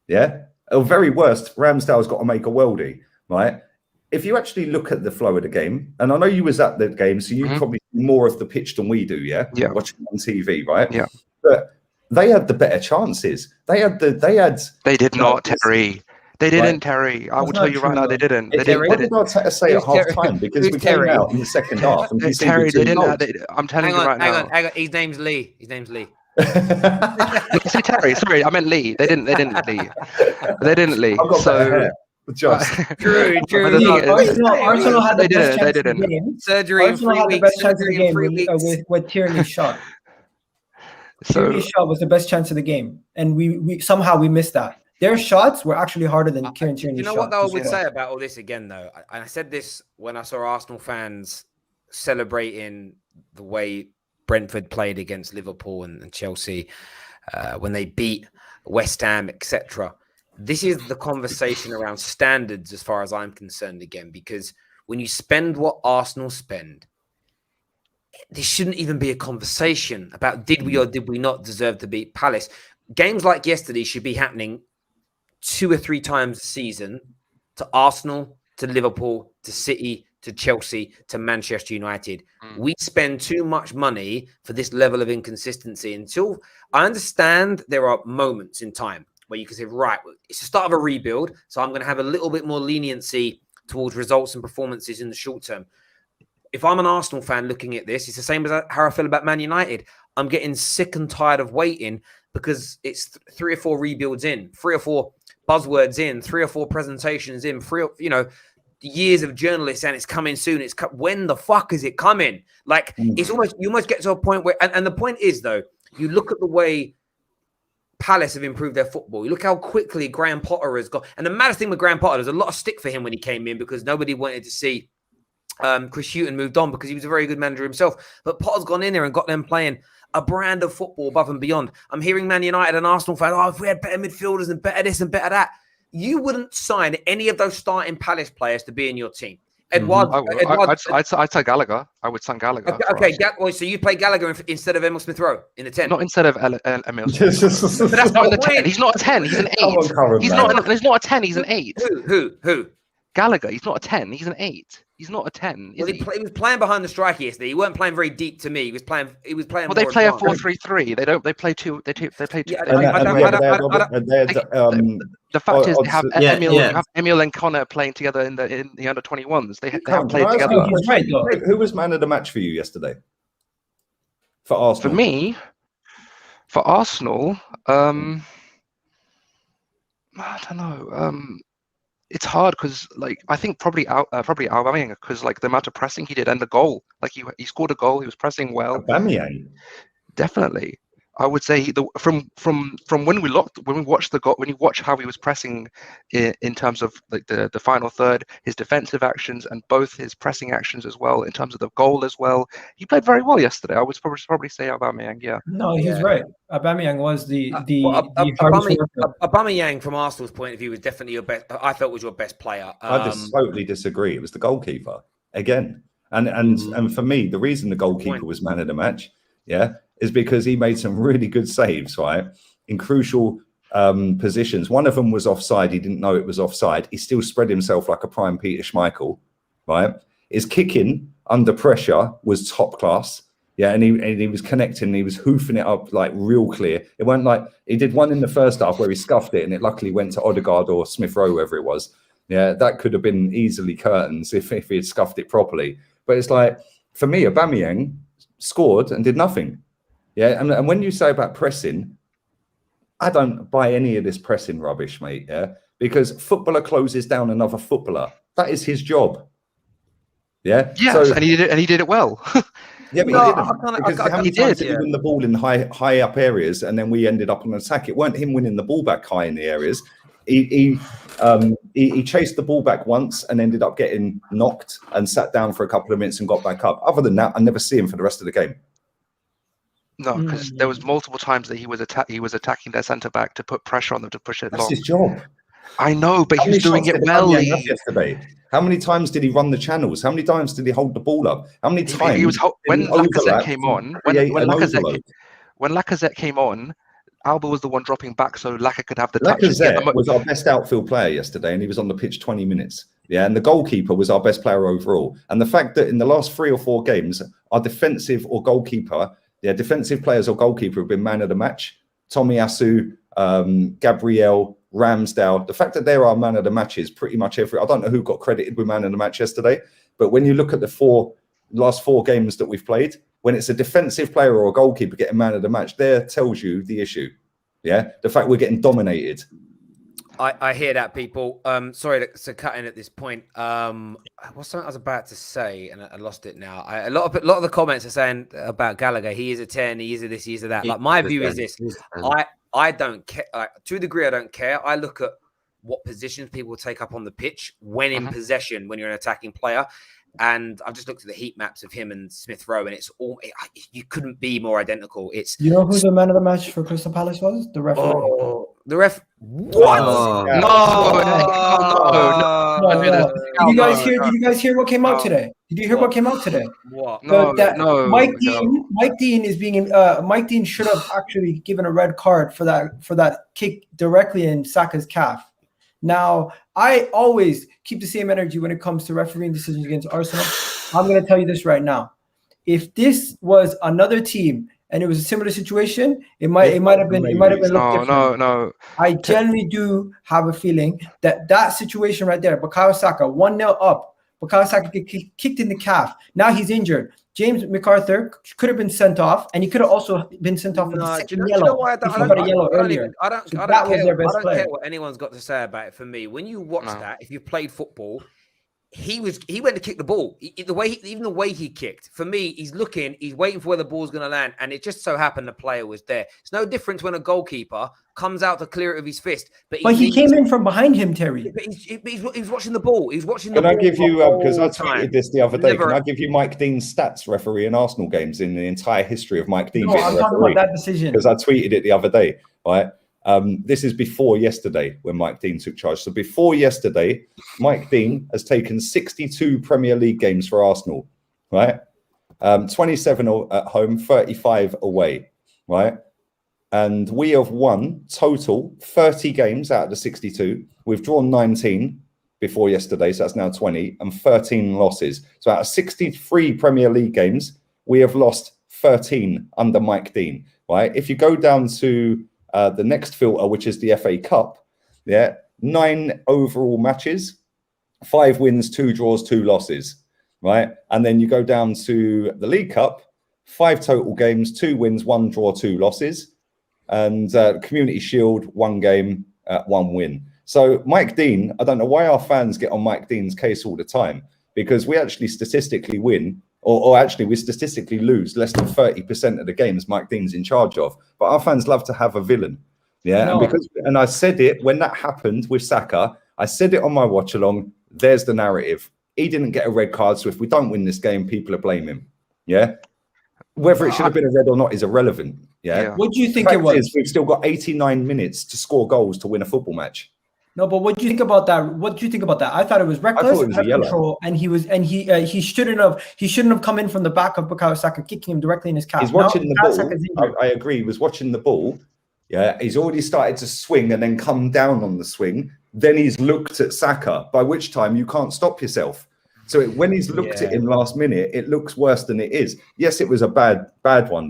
S2: Yeah. Or very worst, Ramsdale's got to make a worldie, right? If you actually look at the flow of the game, and I know you was at the game, so you probably see more of the pitch than we do, yeah? Watching on TV, right?
S4: Yeah.
S2: But they had the better chances. They
S4: did not, Terry. They didn't, Terry. I will tell you right now, they didn't. They didn't.
S2: What did Arteta say at half time? Because we came out in the second half and
S4: Terry, they didn't. I'm telling you right now.
S1: Hang on. His name's Lee.
S4: Say Terry. Sorry, I meant Lee. They didn't Lee. They didn't Lee. So
S2: just
S1: true.
S3: Arsenal had the best chance of the game.
S1: Surgery in 3 weeks.
S3: Surgery in 3 weeks with Tierney's shot. Tierney's shot was the best chance of the game, and we somehow missed that. Their shots were actually harder than Kieran Tierney's.
S1: You know what I would say about all this again, though? And I said this when I saw Arsenal fans celebrating the way Brentford played against Liverpool and Chelsea when they beat West Ham, etc. This is the conversation around standards as far as I'm concerned again, because when you spend what Arsenal spend, there shouldn't even be a conversation about did we or did we not deserve to beat Palace. Games like yesterday should be happening 2 or 3 times a season to Arsenal, to Liverpool, to City, to Chelsea, to Manchester United. We spend too much money for this level of inconsistency. Until I understand there are moments in time where you can say, right, it's the start of a rebuild, so I'm going to have a little bit more leniency towards results and performances in the short term. If I'm an Arsenal fan looking at this, it's the same as how I feel about Man United. I'm getting sick and tired of waiting because it's 3 or 4 rebuilds in, 3 or 4 buzzwords in, 3 or 4 presentations in, years of journalists and it's coming soon. When the fuck is it coming? Like it's almost, you almost get to a point where, and the point is though, you look at the way Palace have improved their football. You look how quickly Graham Potter has got. And the maddest thing with Graham Potter, there's a lot of stick for him when he came in because nobody wanted to see Chris Hughton moved on because he was a very good manager himself. But Potter's gone in there and got them playing a brand of football above and beyond. I'm hearing Man United and Arsenal fans, if we had better midfielders and better this and better that, you wouldn't sign any of those starting Palace players to be in your team.
S4: I'd say Gallagher. I would sign Gallagher.
S1: Okay. So you play Gallagher instead of Emil Smith-Rowe in the 10?
S4: Not instead of Emil Smith-Rowe. But that's not in the 10. He's not a 10. He's an 8. He's not a 10. He's an 8.
S1: Who?
S4: Gallagher. He's not a 10. He's an 8. He's not a 10.
S1: Well, he was playing behind the striker yesterday. He weren't playing very deep to me. He was playing.
S4: Well, they play a 4-3-3. They don't. They play two. They play two. The fact is, they have Emil and Connor playing together in the under 21s. They have played together.
S2: Who was man of the match for you yesterday? For Arsenal.
S4: For me, for Arsenal, I don't know. It's hard because, I think probably Aubameyang, because the amount of pressing he did and the goal, he scored a goal, he was pressing well.
S2: Aubameyang,
S4: definitely. I would say from when we watched the goal, when you watch how he was pressing in terms of the final third, his defensive actions and both his pressing actions as well, in terms of the goal as well, he played very well yesterday. I would probably say Aubameyang. Yeah.
S3: No, he's right. Aubameyang was the
S1: Aubameyang from Arsenal's point of view was definitely your best. I felt was your best player.
S2: I just totally disagree. It was the goalkeeper again, and for me, the reason the goalkeeper was man of the match, is because he made some really good saves, right, in crucial positions. One of them was offside. He didn't know it was offside. He still spread himself like a prime Peter Schmeichel, right? His kicking under pressure was top class. Yeah, and he was connecting. He was hoofing it up real clear. It weren't he did one in the first half where he scuffed it and it luckily went to Odegaard or Smith-Rowe, whoever it was. Yeah, that could have been easily curtains if he had scuffed it properly. But it's for me, Aubameyang scored and did nothing. Yeah, and when you say about pressing, I don't buy any of this pressing rubbish, mate. Yeah, because footballer closes down another footballer. That is his job. Yeah.
S4: Yes,
S2: So,
S4: and he did it well.
S2: yeah, but
S1: No,
S2: he
S1: I
S2: didn't.
S1: kinda-
S2: Because
S1: I-
S2: how many
S4: he
S2: times
S4: did,
S2: did he win the ball in high up areas, and then we ended up on an attack? It weren't him winning the ball back high in the areas. He chased the ball back once and ended up getting knocked and sat down for a couple of minutes and got back up. Other than that, I never see him for the rest of the game.
S4: No, because there was multiple times that he was attacking their centre back to put pressure on them to push it
S2: That's
S4: long.
S2: his job.
S4: I know, but
S2: How
S4: he
S2: many
S4: was doing
S2: shots
S4: it
S2: did
S4: well.
S2: Aubameyang have yesterday? How many times did he run the channels? How many times did he hold the ball up? How many times
S4: He was when
S2: did he
S4: Lacazette
S2: overlap
S4: came
S2: to
S4: on.
S2: create an overload?
S4: When Lacazette came on, Alba was the one dropping back so Lacazette could have the touch. And get
S2: Lacazette was our best outfield player yesterday, and he was on the pitch 20 minutes. Yeah, and the goalkeeper was our best player overall. And the fact that in the last 3 or 4 games, our defensive players or goalkeeper have been man of the match. Tomiyasu, Gabriel, Ramsdale. The fact that they're our man of the matches pretty much I don't know who got credited with man of the match yesterday, but when you look at the last 4 games that we've played, when it's a defensive player or a goalkeeper getting man of the match, there tells you the issue. Yeah, the fact we're getting dominated.
S1: I hear that, people. Sorry to cut in at this point. What's something I was about to say and I lost it now. A lot of the comments are saying about Gallagher. He is a 10. He is a this. He is a that. Like my view is this. I don't care. To a degree, I don't care. I look at what positions people take up on the pitch when in possession, when you're an attacking player. And I've just looked at the heat maps of him and Smith Rowe, and it's all you couldn't be more identical. It's
S3: who the man of the match for Crystal Palace was? The referee.
S1: Oh, the ref. What?
S3: No. Did you guys hear what came out today? Did you hear what came out today?
S1: What?
S3: Mike Dean is being Mike Dean should have actually given a red card for that kick directly in Saka's calf. Now, I always keep the same energy when it comes to refereeing decisions against Arsenal. I'm going to tell you this right now. If this was another team and it was a similar situation, it might have been looked different.
S4: No.
S3: I generally do have a feeling that situation right there, Bukayo Saka 1-0 up, Bukayo Saka kicked in the calf. Now he's injured. James McArthur could have been sent off, and he could have also been sent off with the second yellow. I don't
S1: care what anyone's got to say about it. For me, when you watch that, if you played football, he went to kick the ball. Even the way he kicked, for me, he's waiting for where the ball's going to land, and it just so happened the player was there. It's no different when a goalkeeper comes out to clear it with his fist, but
S3: he came in from behind him, Terry.
S1: But he's watching the ball. He's watching the
S2: ball. Can I give you
S1: because
S2: I tweeted this the other day? Can I give you Mike Dean's stats refereeing Arsenal games in the entire history of Mike Dean?
S3: No, I'm talking about that decision
S2: because I tweeted it the other day. Right. This is before yesterday when Mike Dean took charge. So before yesterday, Mike Dean has taken 62 Premier League games for Arsenal, right? 27 at home, 35 away, right? And we have won total 30 games out of the 62. We've drawn 19 before yesterday, so that's now 20, and 13 losses. So out of 63 Premier League games, we have lost 13 under Mike Dean, right? If you go down to the next filter, which is the FA Cup, 9 overall matches, 5 wins, 2 draws, 2 losses, right? And then you go down to the League Cup, 5 total games, 2 wins, 1 draw, 2 losses, and Community Shield, 1 game, 1 win. So Mike Dean, I don't know why our fans get on Mike Dean's case all the time, because we actually statistically win, or actually we statistically lose less than 30% of the games Mike Dean's in charge of. But our fans love to have a villain. Yeah. No. And I said it when that happened with Saka, I said it on my watch along. There's the narrative. He didn't get a red card. So if we don't win this game, people are blaming him. Yeah. Whether it should have been a red or not is irrelevant. Yeah.
S3: What do you think it was?
S2: We've still got 89 minutes to score goals to win a football match.
S3: No, but what do you think about that? What do you think about that? I thought it was reckless control, and he shouldn't have come in from the back of Bukayo Saka, kicking him directly in his calf.
S2: He's watching the ball. I agree. He was watching the ball. Yeah, he's already started to swing and then come down on the swing. Then he's looked at Saka, by which time you can't stop yourself. So when he's looked at him last minute, it looks worse than it is. Yes, it was a bad one,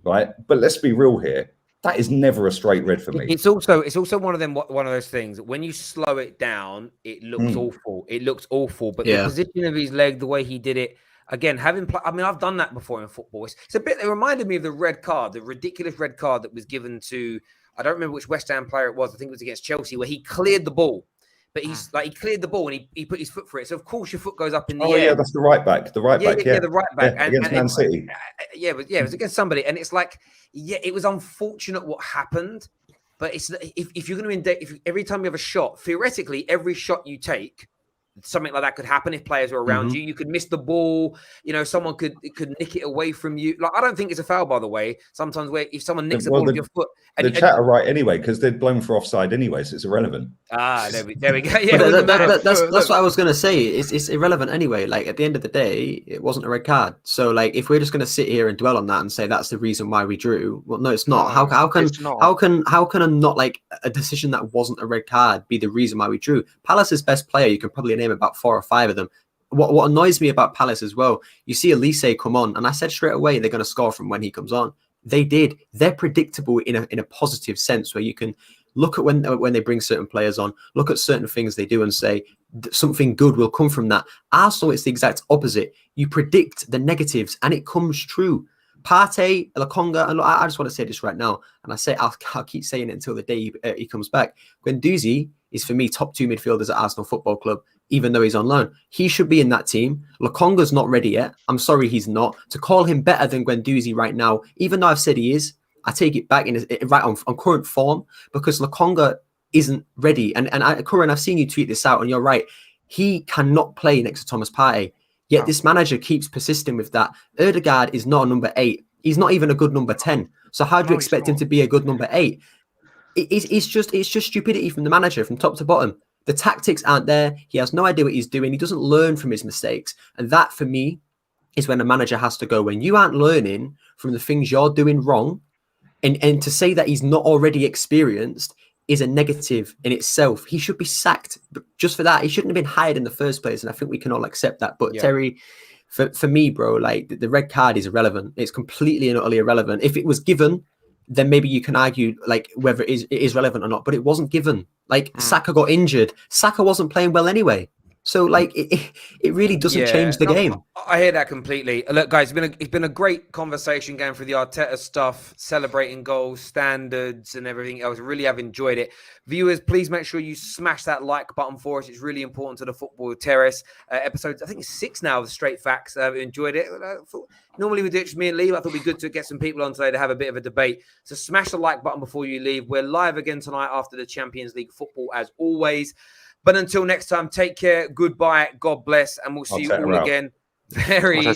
S2: right. But let's be real here. That is never a straight red for me.
S1: It's also one of those things. When you slow it down, it looks awful. It looks awful. But the position of his leg, the way he did it, again, I've done that before in football. It's a bit. It reminded me of the red card, the ridiculous red card that was given to. I don't remember which West Ham player it was. I think it was against Chelsea, where he cleared the ball, but he's like, he cleared the ball and he put his foot for it. So of course your foot goes up in the
S2: Oh
S1: air.
S2: yeah, that's the right back. The right back. Yeah,
S1: the right back.
S2: Yeah, against Man City.
S1: It was against somebody, and it's like, it was unfortunate what happened. But it's if you're going to every time you have a shot, theoretically, every shot you take, something like that could happen if players are around you. You could miss the ball. You know, someone could nick it away from you. Like, I don't think it's a foul, by the way. Sometimes where if someone nicks the ball with your foot,
S2: the chat are right anyway, because they're blown for offside anyway, so it's irrelevant.
S1: There we go. Yeah,
S5: that's what I was going to say. It's irrelevant anyway. Like, at the end of the day, it wasn't a red card. So like, if we're just going to sit here and dwell on that and say that's the reason why we drew, well, no, it's not.
S4: No,
S5: how can a decision that wasn't a red card be the reason why we drew? Palace's best player, you can probably name about 4 or 5 of them. What annoys me about Palace as well, you see Elise come on, and I said straight away they're going to score from when he comes on. They did. They're predictable in a positive sense, where you can look at when they bring certain players on, look at certain things they do and say something good will come from that. Arsenal, it's the exact opposite. You predict the negatives and it comes true. Partey, Lokonga, and I just want to say this right now, and I'll keep saying it until the day he comes back. Guendouzi is, for me, top 2 midfielders at Arsenal Football Club, even though he's on loan. He should be in that team. Lokonga's not ready yet. I'm sorry he's not. To call him better than Guendouzi right now, even though I've said he is, I take it back right on current form, because Lokonga isn't ready. And CURRAN, I've seen you tweet this out, and you're right. He cannot play next to Thomas Partey. Yet this manager keeps persisting with that. Ødegaard is not a number 8. He's not even a good number 10. So how do you expect him to be a good number 8? It's just stupidity from the manager, from top to bottom. The tactics aren't there. He has no idea what he's doing. He doesn't learn from his mistakes. And that, for me, is when a manager has to go. When you aren't learning from the things you're doing wrong, and to say that he's not already experienced is a negative in itself. He should be sacked just for that. He shouldn't have been hired in the first place. And I think we can all accept that. But Terry, for me, bro, like, the red card is irrelevant. It's completely and utterly irrelevant. If it was given, then maybe you can argue like whether it is relevant or not. But it wasn't given. Like, Saka got injured. Saka wasn't playing well anyway. So like, it really doesn't change the game.
S1: I hear that completely. Look, guys, it's been a great conversation going through the Arteta stuff, celebrating goals, standards, and everything else. Really have enjoyed it. Viewers, please make sure you smash that like button for us. It's really important to the Football Terrace. Episodes, I think it's 6 now of Straight Facts. Enjoyed it. Normally we do it just me and Lee. I thought it'd be good to get some people on today to have a bit of a debate. So smash the like button before you leave. We're live again tonight after the Champions League football, as always. But until next time, take care, goodbye, God bless, and we'll see you all again very